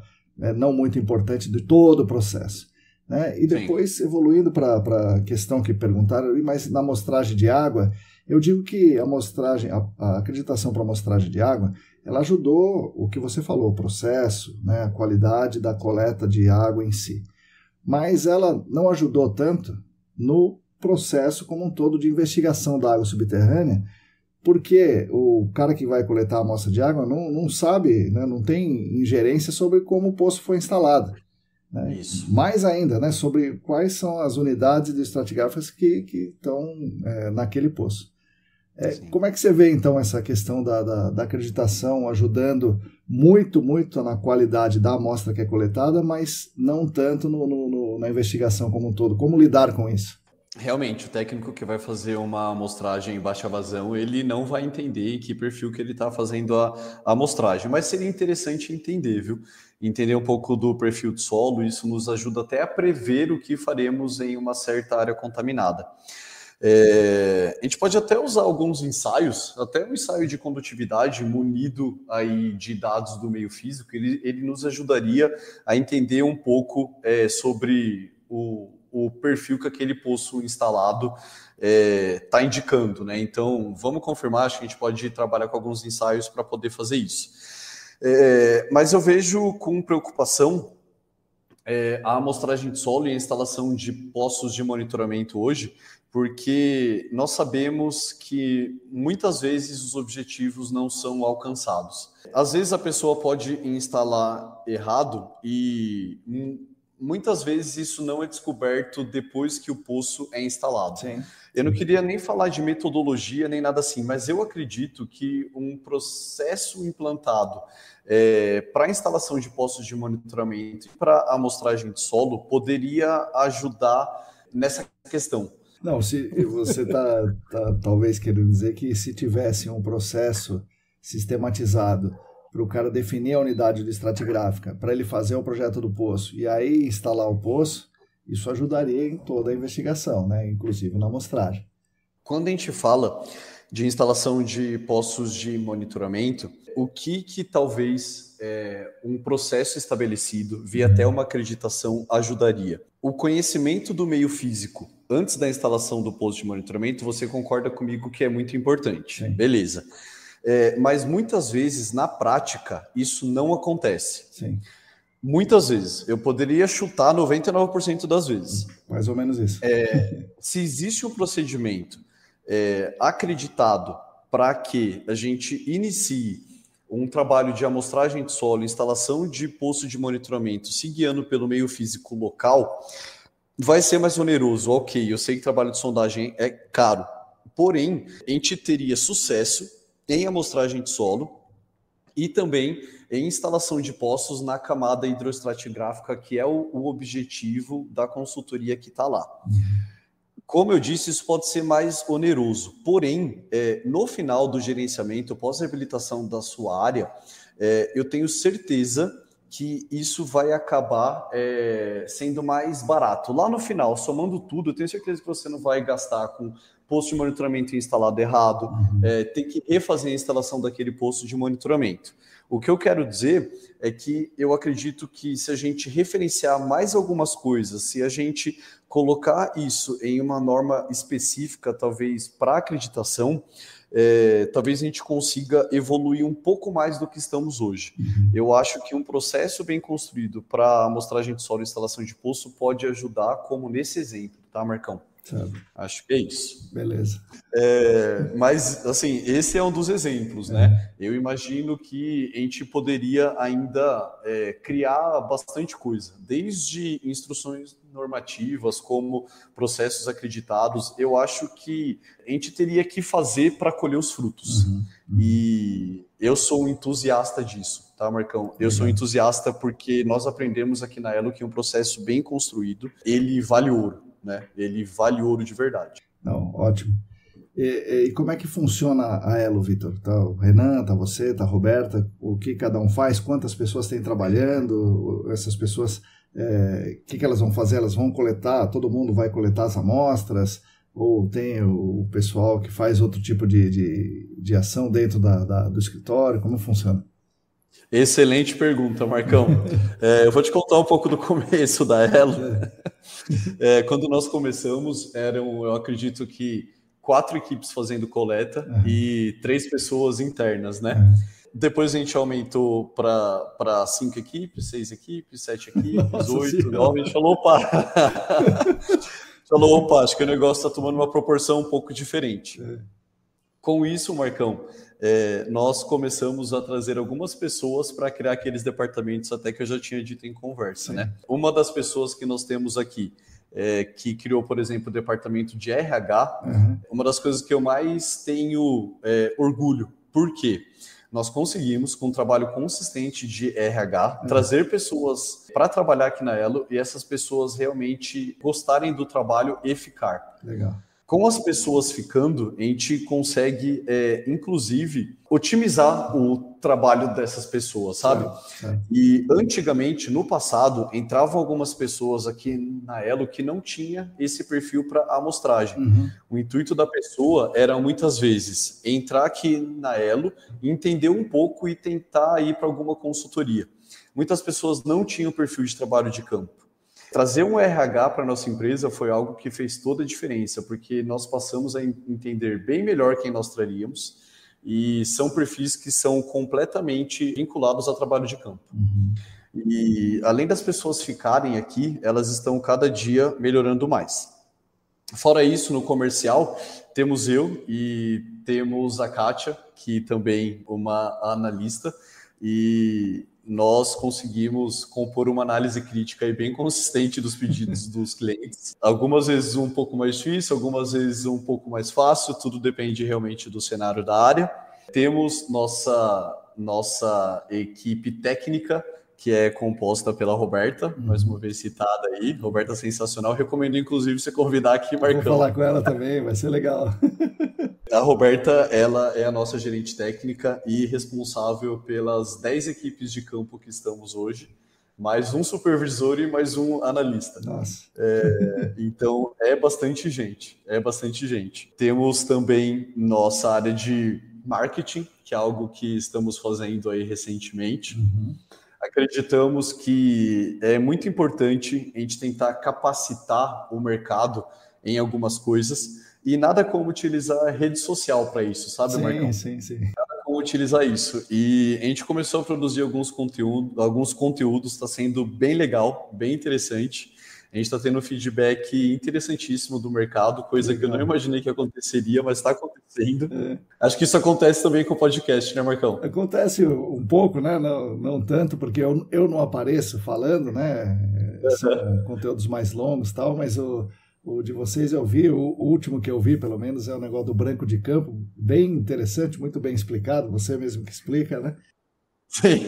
não muito importante de todo o processo. Né? E depois, evoluindo para a questão que perguntaram, mas na amostragem de água, Eu digo que a acreditação para amostragem de água, ela ajudou o que você falou, o processo, né, a qualidade da coleta de água em si. Mas ela não ajudou tanto no processo como um todo de investigação da água subterrânea, porque o cara que vai coletar a amostra de água não sabe, né, não tem ingerência sobre como o poço foi instalado. Né? Isso. Mais ainda, né, sobre quais são as unidades de estratigráficas que estão naquele poço. Como é que você vê, então, essa questão da acreditação ajudando muito na qualidade da amostra que é coletada, mas não tanto na investigação como um todo? Como lidar com isso? Realmente, o técnico que vai fazer uma amostragem em baixa vazão, ele não vai entender em que perfil que ele está fazendo a amostragem, mas seria interessante entender, viu? Entender um pouco do perfil de solo, isso nos ajuda até a prever o que faremos em uma certa área contaminada. A gente pode até usar alguns ensaios, até um ensaio de condutividade munido aí de dados do meio físico, ele nos ajudaria a entender um pouco sobre o perfil que aquele poço instalado está indicando, né? Então, vamos confirmar, acho que a gente pode trabalhar com alguns ensaios para poder fazer isso. Mas eu vejo com preocupação a amostragem de solo e a instalação de poços de monitoramento hoje, porque nós sabemos que muitas vezes os objetivos não são alcançados. Às vezes a pessoa pode instalar errado e muitas vezes isso não é descoberto depois que o poço é instalado. Sim. Eu não queria nem falar de metodologia nem nada assim, mas eu acredito que um processo implantado para a instalação de poços de monitoramento e para a amostragem de solo poderia ajudar nessa questão. Não, se você está talvez querendo dizer que se tivesse um processo sistematizado para o cara definir a unidade de estratigráfica, para ele fazer o projeto do poço e aí instalar o poço, isso ajudaria em toda a investigação, né? Inclusive na amostragem. Quando a gente fala de instalação de poços de monitoramento, o que talvez um processo estabelecido via até uma acreditação ajudaria? O conhecimento do meio físico antes da instalação do posto de monitoramento, você concorda comigo que é muito importante. Sim. Beleza. Mas muitas vezes, na prática, isso não acontece. Sim. Muitas vezes. Eu poderia chutar 99% das vezes. Mais ou menos isso. Se existe um procedimento acreditado para que a gente inicie um trabalho de amostragem de solo, instalação de posto de monitoramento, se guiando pelo meio físico local, vai ser mais oneroso, ok, eu sei que trabalho de sondagem é caro, porém, a gente teria sucesso em amostragem de solo e também em instalação de poços na camada hidroestratigráfica, que é o objetivo da consultoria que está lá. Como eu disse, isso pode ser mais oneroso, porém, no final do gerenciamento, pós-reabilitação da sua área, eu tenho certeza que isso vai acabar sendo mais barato. Lá no final, somando tudo, eu tenho certeza que você não vai gastar com posto de monitoramento instalado errado, tem que refazer a instalação daquele posto de monitoramento. O que eu quero dizer é que eu acredito que se a gente referenciar mais algumas coisas, se a gente colocar isso em uma norma específica, talvez para acreditação, talvez a gente consiga evoluir um pouco mais do que estamos hoje. Eu acho que um processo bem construído para amostragem de solo e instalação de poço pode ajudar, como nesse exemplo, tá, Marcão? Sabe. Acho que é isso. Beleza. Mas, assim, esse é um dos exemplos, né? Eu imagino que a gente poderia ainda criar bastante coisa, desde instruções normativas, como processos acreditados. Eu acho que a gente teria que fazer para colher os frutos. E eu sou um entusiasta disso, tá, Marcão? Eu sou um entusiasta porque nós aprendemos aqui na Elo que um processo bem construído, ele vale ouro. Né? Ele vale ouro de verdade. Não, ótimo. E como é que funciona a Elo, Vitor? Tá o Renan, tá você, tá a Roberta, o que cada um faz, quantas pessoas tem trabalhando, essas pessoas, o que elas vão fazer? Elas vão coletar, todo mundo vai coletar as amostras, ou tem o pessoal que faz outro tipo de ação dentro do escritório, como funciona? Excelente pergunta, Marcão. Eu vou te contar um pouco do começo da Elo. Quando nós começamos, eu acredito que 4 equipes fazendo coleta e 3 pessoas internas, né? Depois a gente aumentou para 5 equipes, 6 equipes, 7 equipes, Nossa 8, 9. A gente falou, opa, acho que o negócio está tomando uma proporção um pouco diferente. Com isso, Marcão, nós começamos a trazer algumas pessoas para criar aqueles departamentos até que eu já tinha dito em conversa, né? Uma das pessoas que nós temos aqui, que criou, por exemplo, o departamento de RH, uma das coisas que eu mais tenho orgulho. Por quê? Nós conseguimos, com um trabalho consistente de RH, trazer pessoas para trabalhar aqui na Elo e essas pessoas realmente gostarem do trabalho e ficar. Legal. Com as pessoas ficando, a gente consegue, inclusive, otimizar o trabalho dessas pessoas, sabe? E antigamente, no passado, entravam algumas pessoas aqui na Elo que não tinha esse perfil para amostragem. O intuito da pessoa era, muitas vezes, entrar aqui na Elo, entender um pouco e tentar ir para alguma consultoria. Muitas pessoas não tinham perfil de trabalho de campo. Trazer um RH para a nossa empresa foi algo que fez toda a diferença, porque nós passamos a entender bem melhor quem nós traríamos e são perfis que são completamente vinculados ao trabalho de campo. E além das pessoas ficarem aqui, elas estão cada dia melhorando mais. Fora isso, no comercial, temos eu e temos a Kátia, que também é uma analista, e nós conseguimos compor uma análise crítica e bem consistente dos pedidos dos clientes. Algumas vezes um pouco mais difícil, algumas vezes um pouco mais fácil, tudo depende realmente do cenário da área. Temos nossa equipe técnica, que é composta pela Roberta, mais uma vez citada aí. Roberta sensacional, recomendo inclusive você convidar aqui, Marcão. Vou falar com ela também, vai ser legal. A Roberta, ela é a nossa gerente técnica e responsável pelas 10 equipes de campo que estamos hoje, mais um supervisor e mais um analista. Nossa. Então, é bastante gente. Temos também nossa área de marketing, que é algo que estamos fazendo aí recentemente. Acreditamos que é muito importante a gente tentar capacitar o mercado em algumas coisas. E nada como utilizar a rede social para isso, sabe, Marcão? Sim. Nada como utilizar isso. E a gente começou a produzir alguns conteúdos, está sendo bem legal, bem interessante. A gente está tendo um feedback interessantíssimo do mercado, coisa que eu não imaginei que aconteceria, mas está acontecendo. Acho que isso acontece também com o podcast, né, Marcão? Acontece um pouco, né? Não tanto, porque eu não apareço falando, né? São conteúdos mais longos e tal, mas o de vocês eu vi, o último que eu vi, pelo menos, é o negócio do branco de campo, bem interessante, muito bem explicado, você mesmo que explica, né? Sim.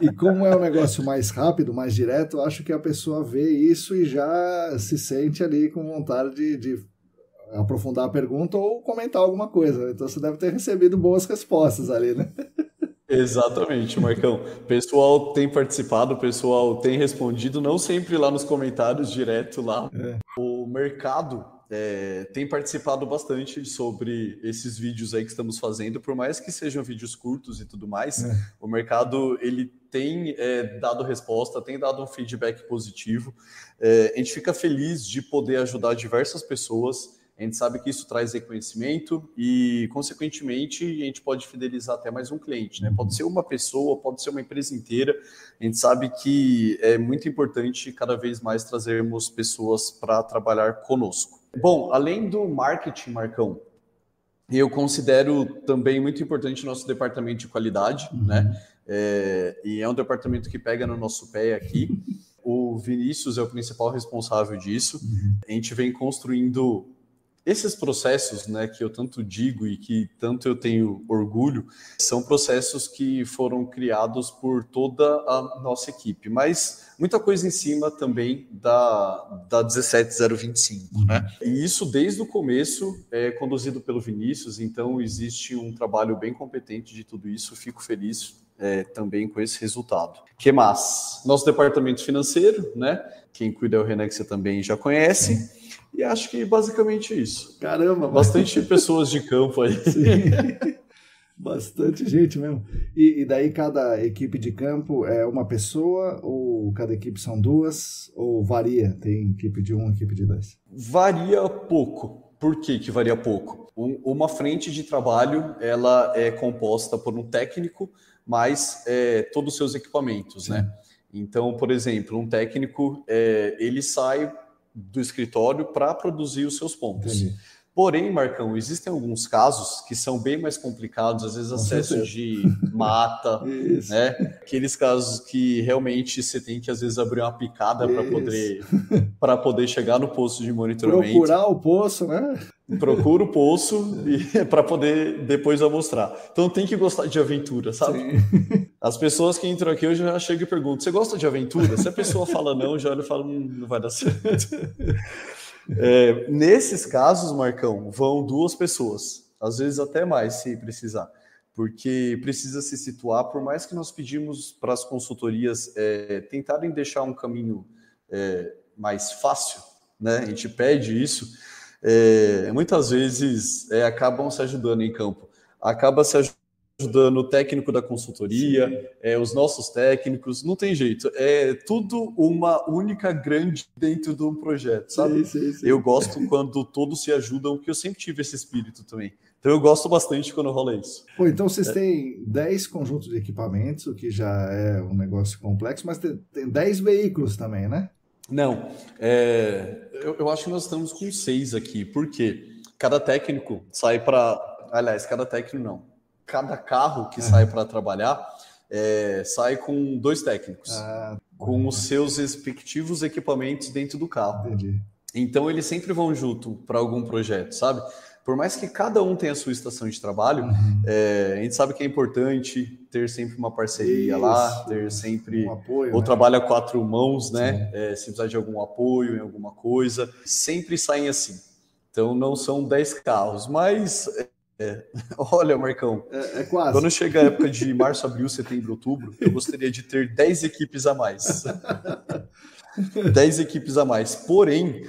E como é um negócio mais rápido, mais direto, acho que a pessoa vê isso e já se sente ali com vontade de aprofundar a pergunta ou comentar alguma coisa. Então você deve ter recebido boas respostas ali, né? Exatamente, Marcão. O pessoal tem participado, o pessoal tem respondido, não sempre lá nos comentários, direto lá. O mercado tem participado bastante sobre esses vídeos aí que estamos fazendo, por mais que sejam vídeos curtos e tudo mais, o mercado ele tem dado resposta, tem dado um feedback positivo. A gente fica feliz de poder ajudar diversas pessoas. A gente sabe que isso traz reconhecimento e, consequentemente, a gente pode fidelizar até mais um cliente, né? Pode ser uma pessoa, pode ser uma empresa inteira. A gente sabe que é muito importante cada vez mais trazermos pessoas para trabalhar conosco. Bom, além do marketing, Marcão, eu considero também muito importante o nosso departamento de qualidade, né? E é um departamento que pega no nosso pé aqui. O Vinícius é o principal responsável disso. A gente vem construindo esses processos, né, que eu tanto digo e que tanto eu tenho orgulho, são processos que foram criados por toda a nossa equipe, mas muita coisa em cima também da 17025, né? E isso desde o começo é conduzido pelo Vinícius, então existe um trabalho bem competente de tudo isso, fico feliz também com esse resultado. Que mais? Nosso departamento financeiro, né? Quem cuida é o Renan, que você também já conhece. E acho que basicamente isso. Caramba! Bastante pessoas de campo aí. Sim. Bastante gente mesmo. E daí cada equipe de campo é uma pessoa ou cada equipe são duas? Ou varia? Tem equipe de um, equipe de dois? Varia pouco. Por que varia pouco? Uma frente de trabalho, ela é composta por um técnico, mais todos os seus equipamentos, Sim. né? Então, por exemplo, um técnico, ele sai do escritório para produzir os seus pontos. Entendi. Porém, Marcão, existem alguns casos que são bem mais complicados, às vezes Com acesso certeza. de mata, Isso. né? Aqueles casos que realmente você tem que, às vezes, abrir uma picada para poder chegar no posto de monitoramento. Procurar o poço, né? Procura o poço para poder depois amostrar. Então tem que gostar de aventura, sabe? Sim. As pessoas que entram aqui, eu já chego e pergunto: você gosta de aventura? Se a pessoa fala não, eu já olho e falo: não vai dar certo. Nesses casos, Marcão, vão 2 pessoas, às vezes até mais, se precisar, porque precisa se situar. Por mais que nós pedimos para as consultorias tentarem deixar um caminho mais fácil, né? A gente pede isso, muitas vezes acabam se ajudando em campo, acaba se ajudando o técnico da consultoria, os nossos técnicos, não tem jeito, é tudo uma única grande dentro de um projeto, sabe? Sim. Eu gosto quando todos se ajudam, porque eu sempre tive esse espírito também. Então eu gosto bastante quando rola isso. Pô, então vocês têm 10 conjuntos de equipamentos, o que já é um negócio complexo, mas tem 10 veículos também, né? Não, eu acho que nós estamos com 6 aqui, porque cada técnico sai para... Aliás, cada técnico não. Cada carro que sai para trabalhar sai com 2 técnicos, com os seus respectivos equipamentos dentro do carro. Entendi. Então eles sempre vão junto para algum projeto, sabe? Por mais que cada um tenha a sua estação de trabalho, a gente sabe que é importante ter sempre uma parceria lá, ter sempre um apoio, ou né? trabalho a 4 mãos, né? Se precisar de algum apoio em alguma coisa, sempre saem assim. Então não são 10 carros, mas olha, Marcão, quase. Quando chega a época de março, abril, setembro, outubro, eu gostaria de ter 10 equipes a mais. 10 equipes a mais. Porém,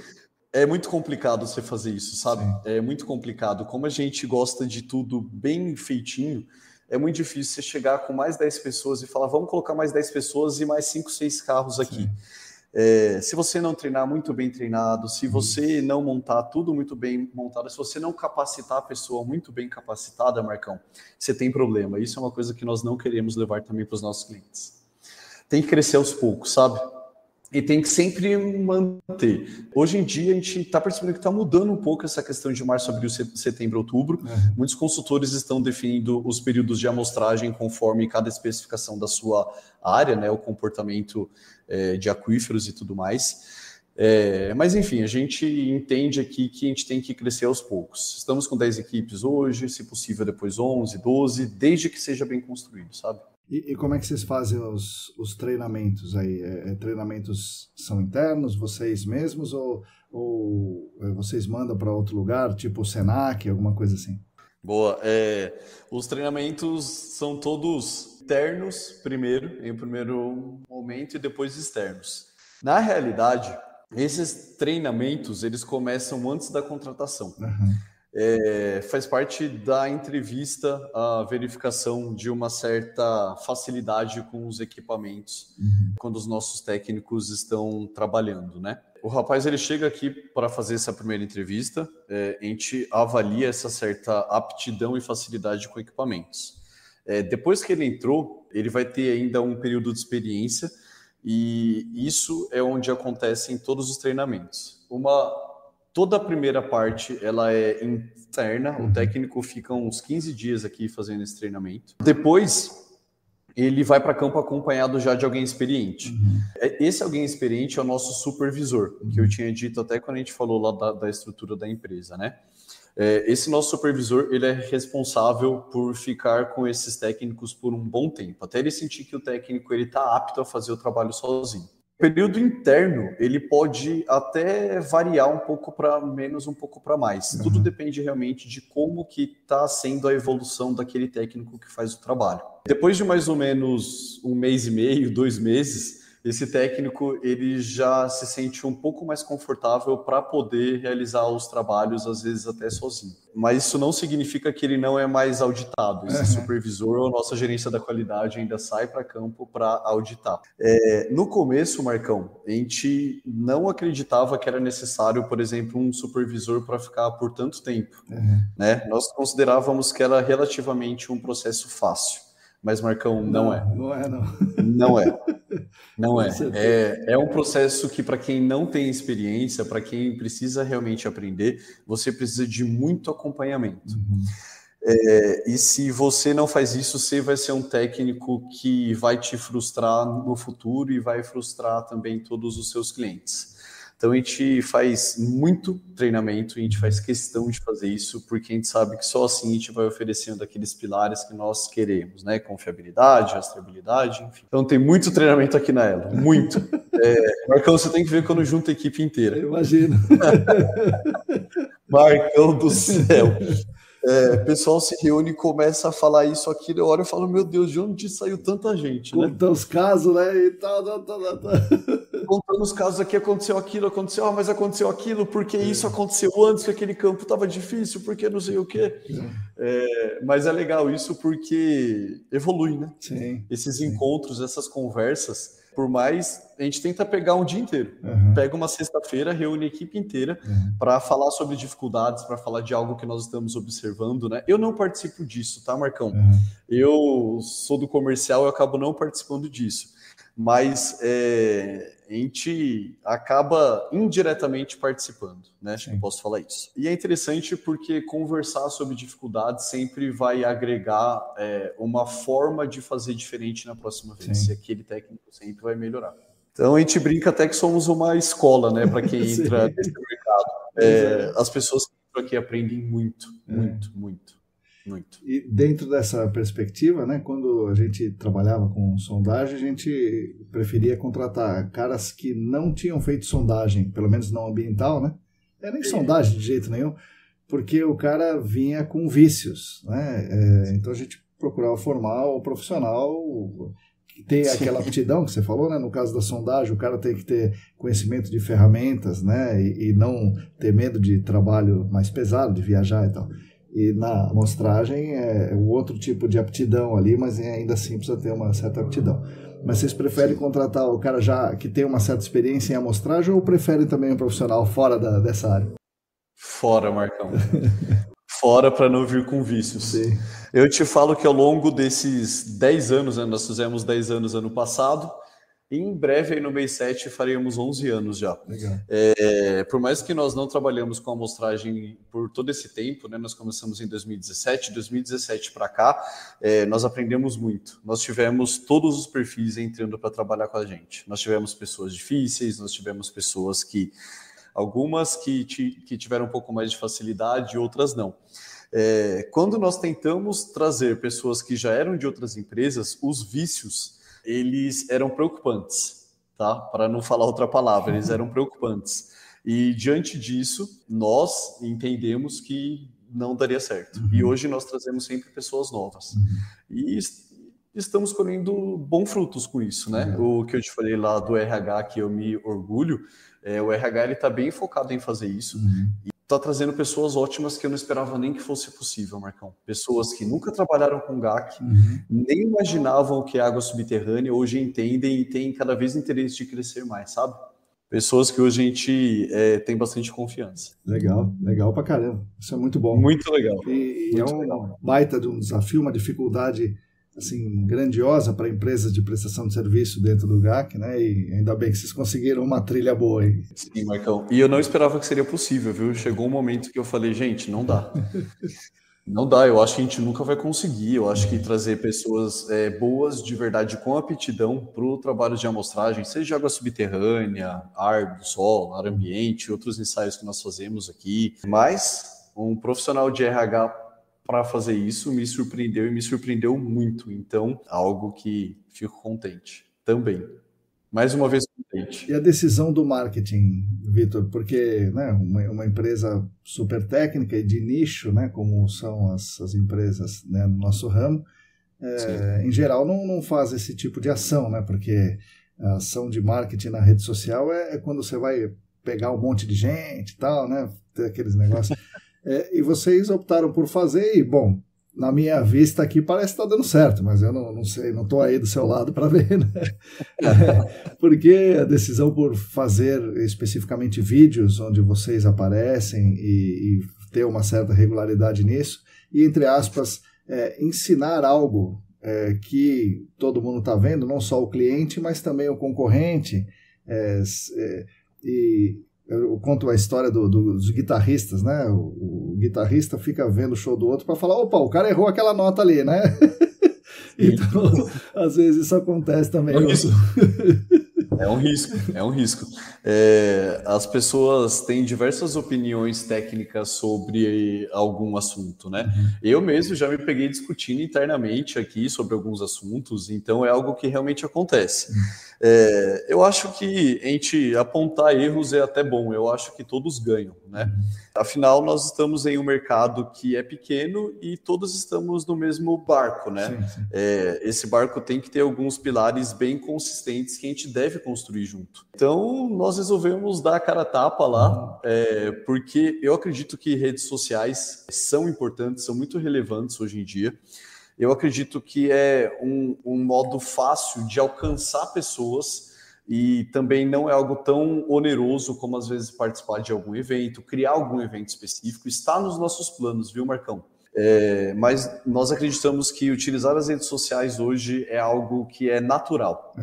é muito complicado você fazer isso, sabe? Sim. É muito complicado. Como a gente gosta de tudo bem feitinho, é muito difícil você chegar com mais 10 pessoas e falar: vamos colocar mais 10 pessoas e mais 5, 6 carros aqui. Se você não treinar muito bem treinado, se você não montar tudo muito bem montado, se você não capacitar a pessoa muito bem capacitada, Marcão, você tem problema. Isso é uma coisa que nós não queremos levar também para os nossos clientes. Tem que crescer aos poucos, sabe? E tem que sempre manter. Hoje em dia, a gente está percebendo que está mudando um pouco essa questão de março, abril, setembro, outubro. Muitos consultores estão definindo os períodos de amostragem conforme cada especificação da sua área, né, o comportamento de aquíferos e tudo mais. Mas, enfim, a gente entende aqui que a gente tem que crescer aos poucos. Estamos com 10 equipes hoje, se possível depois 11, 12, desde que seja bem construído, sabe? E como é que vocês fazem os treinamentos aí? Treinamentos são internos, vocês mesmos, ou vocês mandam para outro lugar, tipo o Senac, alguma coisa assim? Boa. Os treinamentos são todos internos primeiro, em primeiro momento, e depois externos. Na realidade, esses treinamentos, eles começam antes da contratação. Faz parte da entrevista a verificação de uma certa facilidade com os equipamentos quando os nossos técnicos estão trabalhando, né? O rapaz, ele chega aqui para fazer essa primeira entrevista, a gente avalia essa certa aptidão e facilidade com equipamentos. Depois que ele entrou, ele vai ter ainda um período de experiência, e isso é onde acontece em todos os treinamentos. Toda a primeira parte, ela é interna, o técnico fica uns 15 dias aqui fazendo esse treinamento. Depois, ele vai para campo acompanhado já de alguém experiente. Esse alguém experiente é o nosso supervisor, que eu tinha dito até quando a gente falou lá da estrutura da empresa, né? Esse nosso supervisor, ele é responsável por ficar com esses técnicos por um bom tempo, até ele sentir que o técnico está apto a fazer o trabalho sozinho. O período interno, ele pode até variar um pouco para menos, um pouco para mais. Tudo depende realmente de como que está sendo a evolução daquele técnico que faz o trabalho. Depois de mais ou menos 1 mês e meio, 2 meses, esse técnico ele já se sente um pouco mais confortável para poder realizar os trabalhos, às vezes até sozinho. Mas isso não significa que ele não é mais auditado. Esse supervisor ou nossa gerência da qualidade ainda sai para campo para auditar. No começo, Marcão, a gente não acreditava que era necessário, por exemplo, um supervisor para ficar por tanto tempo. Né? Nós considerávamos que era relativamente um processo fácil. Mas, Marcão, não é. Não é, não. Não é. Não é. É um processo que, para quem não tem experiência, para quem precisa realmente aprender, você precisa de muito acompanhamento. E se você não faz isso, você vai ser um técnico que vai te frustrar no futuro e vai frustrar também todos os seus clientes. Então, a gente faz muito treinamento, a gente faz questão de fazer isso, porque a gente sabe que só assim a gente vai oferecendo aqueles pilares que nós queremos, né? Confiabilidade, rastreabilidade, enfim. Então, tem muito treinamento aqui na Elo, muito. Marcão, você tem que ver quando junta a equipe inteira. Eu imagino. Marcão do céu. O pessoal se reúne e começa a falar isso, aquilo, eu olho e falo, meu Deus, de onde saiu tanta gente, né? Contando os casos, né? E tal. Contando os casos aqui, aconteceu aquilo, mas aconteceu aquilo, porque isso aconteceu antes, que aquele campo estava difícil, porque não sei o quê. Mas é legal isso porque evolui, né? Sim, esses encontros, essas conversas, por mais a gente tenta pegar um dia inteiro, pega uma sexta-feira, reúne a equipe inteira para falar sobre dificuldades, para falar de algo que nós estamos observando, né? Eu não participo disso, tá, Marcão? Eu sou do comercial, eu acabo não participando disso, mas a gente acaba indiretamente participando, né? Acho que eu posso falar isso. E é interessante porque conversar sobre dificuldades sempre vai agregar uma forma de fazer diferente na próxima vez. E aquele técnico sempre vai melhorar. Então a gente brinca até que somos uma escola, né? Para quem entra nesse mercado. As pessoas que entram aqui aprendem muito. E dentro dessa perspectiva, né, quando a gente trabalhava com sondagem, a gente preferia contratar caras que não tinham feito sondagem, pelo menos não ambiental, né? Era nem sondagem de jeito nenhum, porque o cara vinha com vícios, né? Então a gente procurava formar o profissional que tem aquela aptidão que você falou, né? No caso da sondagem, o cara tem que ter conhecimento de ferramentas, né? E não ter medo de trabalho mais pesado, de viajar e tal. E na amostragem é o outro tipo de aptidão ali, mas ainda assim precisa ter uma certa aptidão. Mas vocês preferem contratar o cara já que tem uma certa experiência em amostragem ou preferem também um profissional fora dessa área? Fora, Marcão. Fora para não vir com vícios. Sim. Eu te falo que ao longo desses 10 anos, né, nós fizemos 10 anos ano passado, e em breve, aí no mês 7, faremos 11 anos já. Legal. Por mais que nós não trabalhamos com amostragem por todo esse tempo, né, nós começamos em 2017 para cá, nós aprendemos muito. Nós tivemos todos os perfis entrando para trabalhar com a gente. Nós tivemos pessoas difíceis, nós tivemos pessoas que... Algumas que tiveram um pouco mais de facilidade, outras não. Quando nós tentamos trazer pessoas que já eram de outras empresas, os vícios... eles eram preocupantes, tá? Para não falar outra palavra, eles eram preocupantes. E diante disso, nós entendemos que não daria certo. E hoje nós trazemos sempre pessoas novas. E estamos colhendo bons frutos com isso, né? O que eu te falei lá do RH, que eu me orgulho, o RH ele está bem focado em fazer isso. Está trazendo pessoas ótimas que eu não esperava nem que fosse possível, Marcão. Pessoas que nunca trabalharam com GAC, nem imaginavam o que é água subterrânea, hoje entendem e têm cada vez interesse de crescer mais, sabe? Pessoas que hoje a gente tem bastante confiança. Legal pra caramba. Isso é muito bom. Muito legal. E muito é um legal. baita de um desafio, uma dificuldade assim, grandiosa para empresas de prestação de serviço dentro do GAC, né? E ainda bem que vocês conseguiram uma trilha boa aí. Sim, Marcão. E eu não esperava que seria possível, viu? Chegou um momento que eu falei, gente, não dá. Não dá, eu acho que a gente nunca vai conseguir. Eu acho que trazer pessoas boas, de verdade, com aptidão para o trabalho de amostragem, seja água subterrânea, ar do solo, ar ambiente, outros ensaios que nós fazemos aqui. Mas um profissional de RH para fazer isso me surpreendeu e me surpreendeu muito. Então, algo que fico contente também. Mais uma vez contente. E a decisão do marketing, Vitor, porque né, uma empresa super técnica e de nicho, né, como são as empresas né, no nosso ramo, em geral não faz esse tipo de ação, né, porque a ação de marketing na rede social é quando você vai pegar um monte de gente e tal, né? Ter aqueles negócios. E vocês optaram por fazer e, bom, na minha vista aqui parece que está dando certo, mas eu não sei, não estou aí do seu lado para ver, né? Porque a decisão por fazer especificamente vídeos onde vocês aparecem e ter uma certa regularidade nisso e, entre aspas, ensinar algo que todo mundo está vendo, não só o cliente, mas também o concorrente. E eu conto a história dos guitarristas, né? O guitarrista fica vendo o show do outro para falar, opa, o cara errou aquela nota ali, né? Então, às vezes isso acontece também. É um risco. As pessoas têm diversas opiniões técnicas sobre algum assunto, né? Eu mesmo já me peguei discutindo internamente aqui sobre alguns assuntos, então é algo que realmente acontece. Eu acho que a gente apontar erros é até bom, eu acho que todos ganham, né? Afinal, nós estamos em um mercado que é pequeno e todos estamos no mesmo barco, né? Sim. Esse barco tem que ter alguns pilares bem consistentes que a gente deve construir junto. Então, nós resolvemos dar a cara a tapa lá, porque eu acredito que redes sociais são importantes, são muito relevantes hoje em dia. Eu acredito que é um modo fácil de alcançar pessoas e também não é algo tão oneroso como, às vezes, participar de algum evento, criar algum evento específico. Está nos nossos planos, viu, Marcão? Mas nós acreditamos que utilizar as redes sociais hoje é algo que é natural.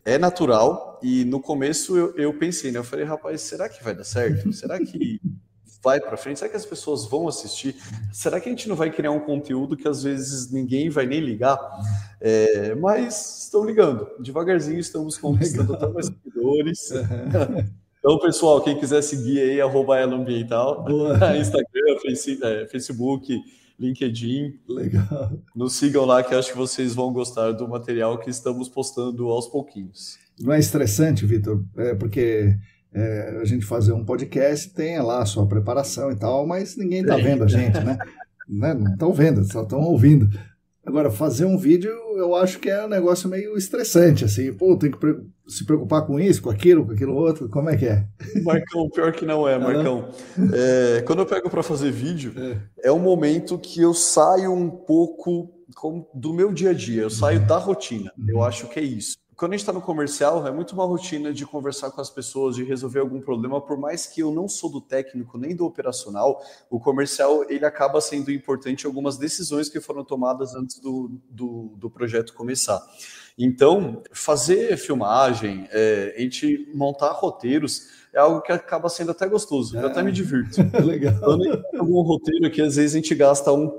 É natural e no começo eu pensei, né? Eu falei, rapaz, será que vai dar certo? Será que vai para frente? Será que as pessoas vão assistir? Será que a gente não vai criar um conteúdo que às vezes ninguém vai nem ligar? Mas estão ligando. Devagarzinho estamos conquistando até mais seguidores. Então, pessoal, quem quiser seguir aí, @eloambiental, Instagram, Facebook, LinkedIn. Legal. Nos sigam lá que acho que vocês vão gostar do material que estamos postando aos pouquinhos. Não é estressante, Vitor? Porque a gente fazer um podcast tem lá a sua preparação e tal, mas ninguém está vendo a gente, né? Não estão vendo, só estão ouvindo. Agora, fazer um vídeo, eu acho que é um negócio meio estressante, assim. Pô, tem que se preocupar com isso, com aquilo outro. Como é que é? Marcão, pior que não é, Marcão. Quando eu pego para fazer vídeo, é um momento que eu saio um pouco do meu dia a dia, eu saio da rotina. Eu acho que é isso. Quando a gente está no comercial, é muito uma rotina de conversar com as pessoas, de resolver algum problema, por mais que eu não sou do técnico nem do operacional, o comercial ele acaba sendo importante em algumas decisões que foram tomadas antes do projeto começar. Então, fazer filmagem, a gente montar roteiros, é algo que acaba sendo até gostoso, eu até me divirto. Legal. Quando a gente tem algum roteiro que às vezes a gente gasta um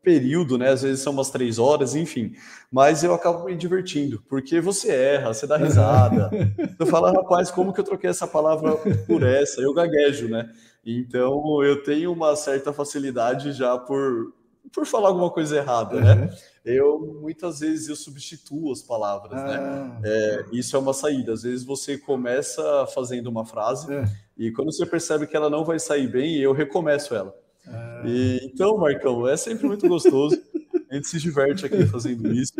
período, né? Às vezes são umas 3 horas, enfim. Mas eu acabo me divertindo, porque você erra, você dá risada. Você fala, rapaz, como que eu troquei essa palavra por essa? Eu gaguejo, né? Então, eu tenho uma certa facilidade já por falar alguma coisa errada, né? Muitas vezes, eu substituo as palavras, né? Isso é uma saída. Às vezes, você começa fazendo uma frase e quando você percebe que ela não vai sair bem, eu recomeço ela. Então, Marcão, é sempre muito gostoso. A gente se diverte aqui fazendo isso.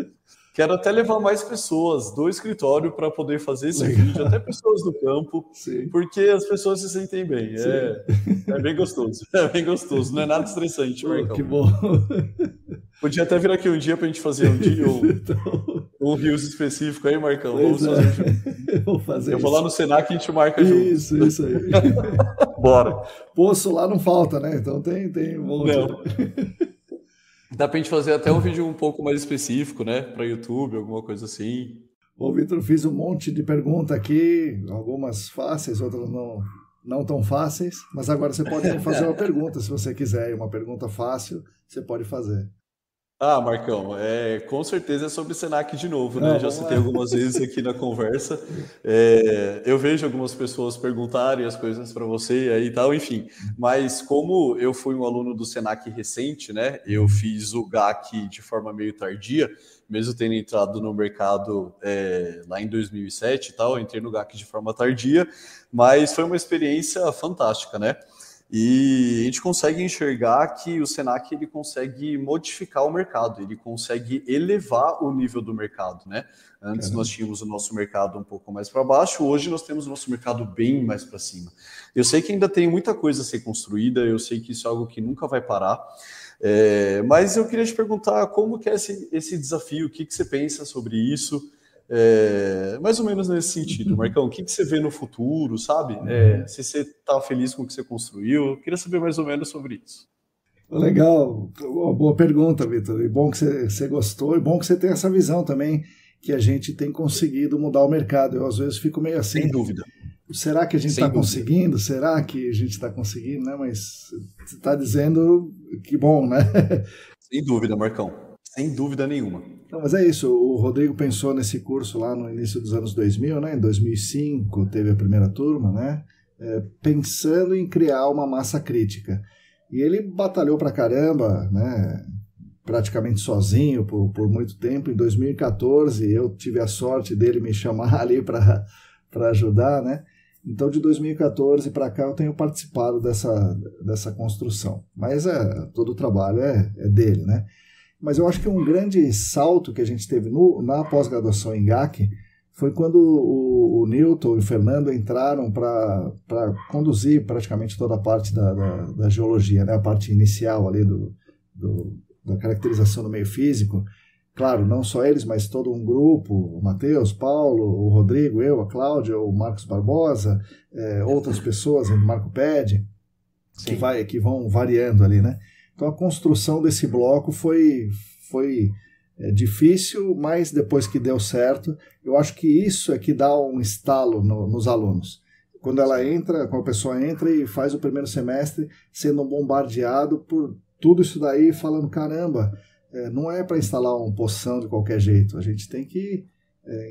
Quero até levar mais pessoas do escritório para poder fazer esse vídeo, até pessoas do campo, porque as pessoas se sentem bem. É bem gostoso. É bem gostoso. Não é nada estressante, Marcão. Que bom. Podia até vir aqui um dia para a gente fazer um Reels específico aí, Marcão. Vamos fazer. Eu vou lá no Senac e a gente marca junto. Isso aí. Bora. Poço lá não falta, né? Então tem um monte. Não. Dá pra gente fazer até um vídeo um pouco mais específico, né? Para YouTube, alguma coisa assim. Bom, Vitor, fiz um monte de perguntas aqui, algumas fáceis, outras não tão fáceis, mas agora você pode fazer uma pergunta, se você quiser, uma pergunta fácil, você pode fazer. Marcão, com certeza é sobre o Senac de novo, né? Já citei algumas vezes aqui na conversa. Eu vejo algumas pessoas perguntarem as coisas para você aí e tal, enfim. Mas como eu fui um aluno do Senac recente, né? Eu fiz o GAC de forma meio tardia, mesmo tendo entrado no mercado lá em 2007 e tal, eu entrei no GAC de forma tardia, mas foi uma experiência fantástica, né? E a gente consegue enxergar que o Senac ele consegue modificar o mercado, ele consegue elevar o nível do mercado, né? Antes nós tínhamos o nosso mercado um pouco mais para baixo, hoje nós temos o nosso mercado bem mais para cima. Eu sei que ainda tem muita coisa a ser construída, eu sei que isso é algo que nunca vai parar, mas eu queria te perguntar como que é esse desafio, o que você pensa sobre isso? Mais ou menos nesse sentido, Marcão, o que você vê no futuro, sabe? Se você está feliz com o que você construiu, eu queria saber mais ou menos sobre isso. Legal, boa pergunta, Vitor. E bom que você gostou, e bom que você tem essa visão também, que a gente tem conseguido mudar o mercado. Eu às vezes fico meio assim. Sem dúvida. Será que a gente está conseguindo? Será que a gente está conseguindo? Né? Mas você está dizendo que bom, né? Sem dúvida, Marcão. Sem dúvida nenhuma. Não, mas é isso, o Rodrigo pensou nesse curso lá no início dos anos 2000, né? Em 2005 teve a primeira turma, né? Pensando em criar uma massa crítica. E ele batalhou pra caramba, né? Praticamente sozinho por muito tempo. Em 2014 eu tive a sorte dele me chamar ali para ajudar, né? Então de 2014 para cá eu tenho participado dessa construção. Mas todo o trabalho é dele, né? Mas eu acho que um grande salto que a gente teve na pós-graduação em GAC foi quando o Newton e o Fernando entraram para conduzir praticamente toda a parte da geologia, né? A parte inicial ali da caracterização do meio físico. Claro, não só eles, mas todo um grupo, o Matheus, Paulo, o Rodrigo, eu, a Cláudia, o Marcos Barbosa, outras pessoas, o Marco Pede, que vão variando ali, né? Então a construção desse bloco foi difícil, mas depois que deu certo, eu acho que isso é que dá um estalo nos alunos. Quando a pessoa entra e faz o primeiro semestre sendo bombardeado por tudo isso daí, falando, caramba, não é para instalar um poção de qualquer jeito, a gente tem que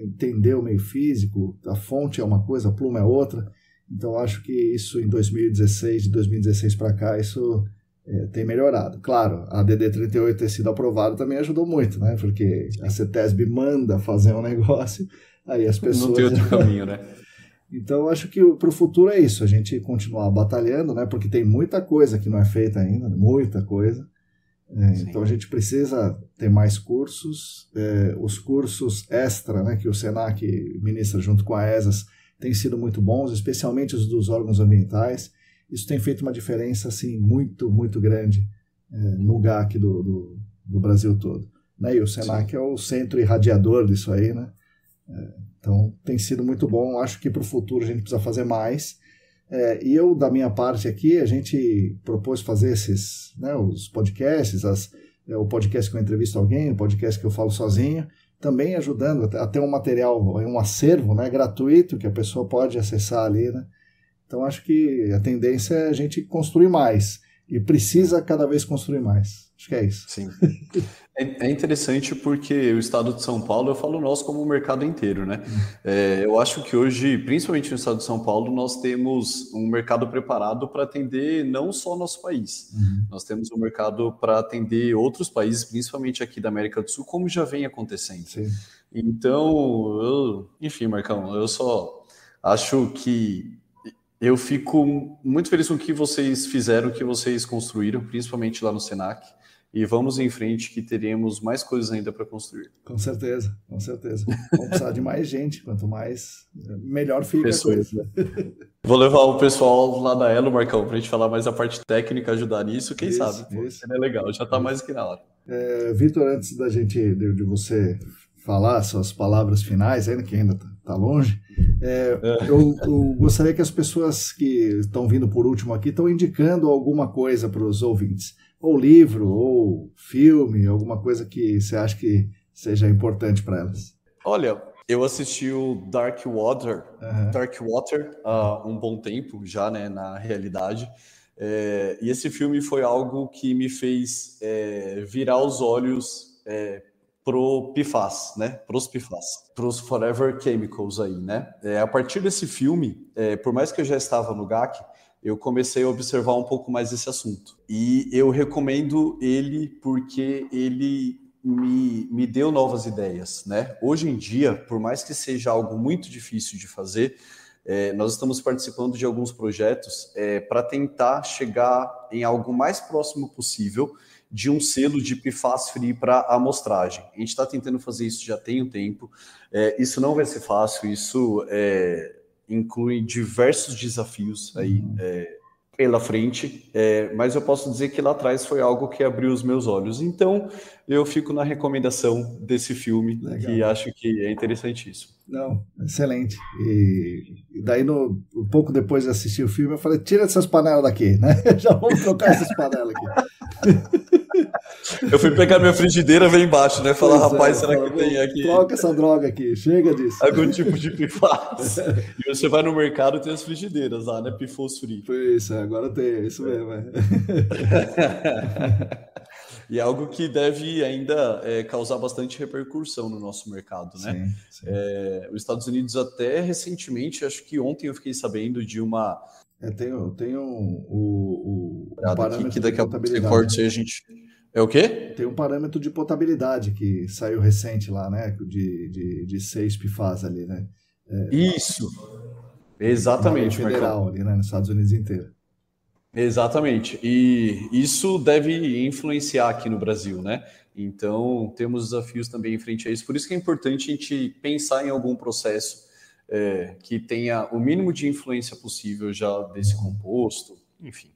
entender o meio físico, a fonte é uma coisa, a pluma é outra. Então acho que isso em 2016, de 2016 para cá, isso tem melhorado. Claro, a DD38 ter sido aprovada também ajudou muito, né? Porque a CETESB manda fazer um negócio, aí as pessoas... Não tem outro caminho, né? Então, acho que para o futuro é isso, a gente continuar batalhando, né? Porque tem muita coisa que não é feita ainda, muita coisa. Então, a gente precisa ter mais cursos. Os cursos extra, né, que o Senac ministra junto com a ESAS têm sido muito bons, especialmente os dos órgãos ambientais. Isso tem feito uma diferença assim, muito, muito grande no GAC do Brasil todo. Né? E o Senac é o centro irradiador disso aí, né? Então tem sido muito bom. Acho que para o futuro a gente precisa fazer mais. E eu, da minha parte aqui, a gente propôs fazer esses, né, os podcasts, o podcast que eu entrevisto alguém, o podcast que eu falo sozinho, também ajudando a ter um material, um acervo, né, gratuito que a pessoa pode acessar ali, né? Então, acho que a tendência é a gente construir mais. E precisa cada vez construir mais. Acho que é isso. Sim. É interessante porque o estado de São Paulo, eu falo nós como o mercado inteiro, né? Eu acho que hoje, principalmente no estado de São Paulo, nós temos um mercado preparado para atender não só nosso país. Nós temos um mercado para atender outros países, principalmente aqui da América do Sul, como já vem acontecendo. Sim. Então, enfim, Marcão, eu só acho que eu fico muito feliz com o que vocês fizeram, o que vocês construíram, principalmente lá no Senac. E vamos em frente que teremos mais coisas ainda para construir. Com certeza, com certeza. Vamos precisar de mais gente, quanto mais, melhor fica pessoas, a coisa. Né? Vou levar o pessoal lá da Elo, Marcão, para a gente falar mais a parte técnica, ajudar nisso, quem sabe? Isso. É legal, já está mais que na hora. Vitor, antes de você falar suas palavras finais, ainda que ainda está longe, eu gostaria que as pessoas que estão vindo por último aqui estão indicando alguma coisa para os ouvintes. Ou livro, ou filme, alguma coisa que você acha que seja importante para elas. Olha, eu assisti o Dark Water há um bom tempo já, né, na realidade. E esse filme foi algo que me fez virar os olhos pro PFAS, né? Pros PFAS, pros Forever Chemicals aí, né? A partir desse filme, por mais que eu já estava no GAC, eu comecei a observar um pouco mais esse assunto. E eu recomendo ele porque ele me deu novas ideias, né? Hoje em dia, por mais que seja algo muito difícil de fazer, nós estamos participando de alguns projetos para tentar chegar em algo mais próximo possível de um selo de PFAS free para amostragem. A gente está tentando fazer isso já tem um tempo. Isso não vai ser fácil, isso inclui diversos desafios aí pela frente, mas eu posso dizer que lá atrás foi algo que abriu os meus olhos. Então, eu fico na recomendação desse filme, que acho que é interessantíssimo. Não, excelente. E daí, um pouco depois de assistir o filme, eu falei, tira essas panelas daqui, né? Já vamos trocar essas panelas aqui. Eu fui pegar minha frigideira, veio embaixo, né? Falar, rapaz, será que tem aqui? Troca essa droga aqui, chega disso. Algum tipo de PFAS. E você vai no mercado e tem as frigideiras lá, né? PFOS free. Isso, agora tem, isso mesmo. E é algo que deve ainda causar bastante repercussão no nosso mercado, né? Sim. Os Estados Unidos até recentemente, acho que ontem eu fiquei sabendo de uma... Tem um parâmetro que daqui de a pouco você potabilidade. corta e a gente... É o quê? Tem um parâmetro de potabilidade que saiu recente lá, né? De 6 PFAS ali, né? Isso. Exatamente, federal ali, né? Nos Estados Unidos inteiro. Exatamente. E isso deve influenciar aqui no Brasil, né? Então, temos desafios também em frente a isso. Por isso que é importante a gente pensar em algum processo que tenha o mínimo de influência possível já desse composto, enfim.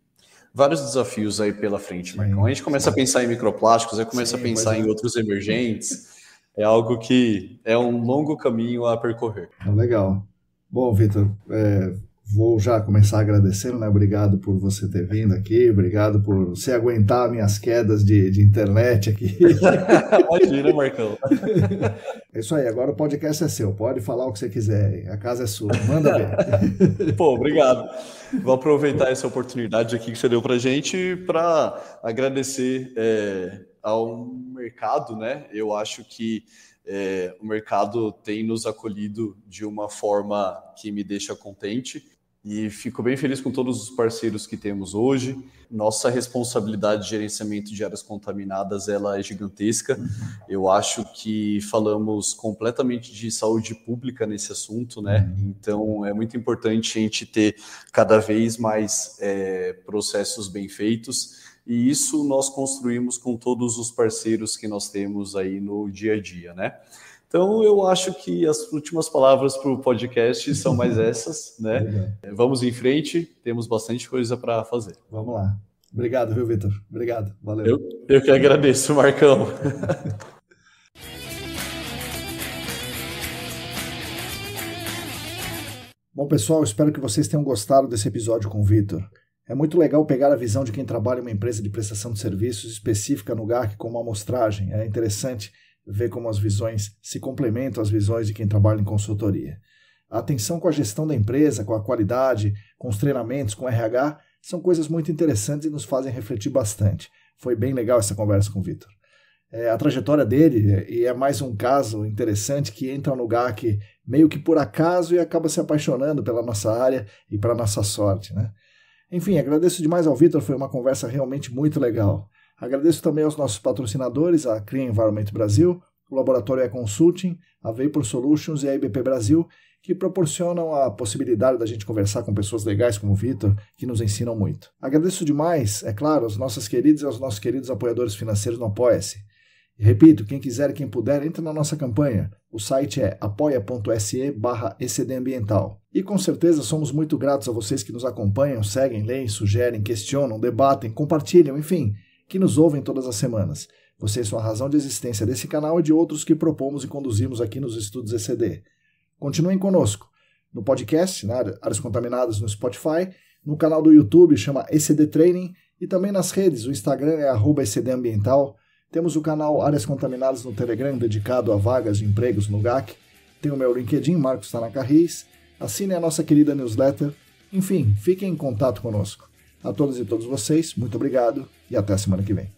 Vários desafios aí pela frente, Marcão. A gente começa a pensar em microplásticos, aí começa a pensar em outros emergentes. É algo que é um longo caminho a percorrer. Legal. Bom, Vitor, vou já começar agradecendo, né? Obrigado por você ter vindo aqui, obrigado por você aguentar minhas quedas de internet aqui. Imagina, Marcão. É isso aí, agora o podcast é seu, pode falar o que você quiser, a casa é sua, manda ver. Pô, obrigado. Vou aproveitar essa oportunidade aqui que você deu pra gente para agradecer ao mercado, né? Eu acho que o mercado tem nos acolhido de uma forma que me deixa contente e fico bem feliz com todos os parceiros que temos hoje. Nossa responsabilidade de gerenciamento de áreas contaminadas ela é gigantesca. Eu acho que falamos completamente de saúde pública nesse assunto, né? Então é muito importante a gente ter cada vez mais processos bem feitos. E isso nós construímos com todos os parceiros que nós temos aí no dia a dia, né? Então, eu acho que as últimas palavras para o podcast são mais essas, né? Vamos em frente, temos bastante coisa para fazer. Vamos lá. Obrigado, viu, Vitor? Obrigado, valeu. Eu que agradeço, Marcão. Bom, pessoal, espero que vocês tenham gostado desse episódio com o Vitor. É muito legal pegar a visão de quem trabalha em uma empresa de prestação de serviços específica no GAC como amostragem. É interessante ver como as visões se complementam às visões de quem trabalha em consultoria. A atenção com a gestão da empresa, com a qualidade, com os treinamentos, com o RH, são coisas muito interessantes e nos fazem refletir bastante. Foi bem legal essa conversa com o Vitor. A trajetória dele e é mais um caso interessante que entra no GAC meio que por acaso e acaba se apaixonando pela nossa área e pela nossa sorte, né? Enfim, agradeço demais ao Vitor, foi uma conversa realmente muito legal. Agradeço também aos nossos patrocinadores, a Clean Environment Brasil, o Laboratório E-Consulting, a Vapor Solutions e a IBP Brasil, que proporcionam a possibilidade da gente conversar com pessoas legais como o Vitor, que nos ensinam muito. Agradeço demais, é claro, aos nossos queridos e aos nossos queridos apoiadores financeiros no Apoia-se. E repito, quem quiser e quem puder, entre na nossa campanha. O site é apoia.se/ecdambiental. E com certeza somos muito gratos a vocês que nos acompanham, seguem, leem, sugerem, questionam, debatem, compartilham, enfim, que nos ouvem todas as semanas. Vocês são a razão de existência desse canal e de outros que propomos e conduzimos aqui nos Estudos ECD. Continuem conosco. No podcast, na Áreas Contaminadas no Spotify, no canal do YouTube chama ECD Training e também nas redes, o Instagram é @ecdambiental. Temos o canal Áreas Contaminadas no Telegram, dedicado a vagas de empregos no GAC. Tem o meu LinkedIn, Marcos Tanaka Riz. Assine a nossa querida newsletter. Enfim, fiquem em contato conosco. A todas e todos vocês, muito obrigado e até a semana que vem.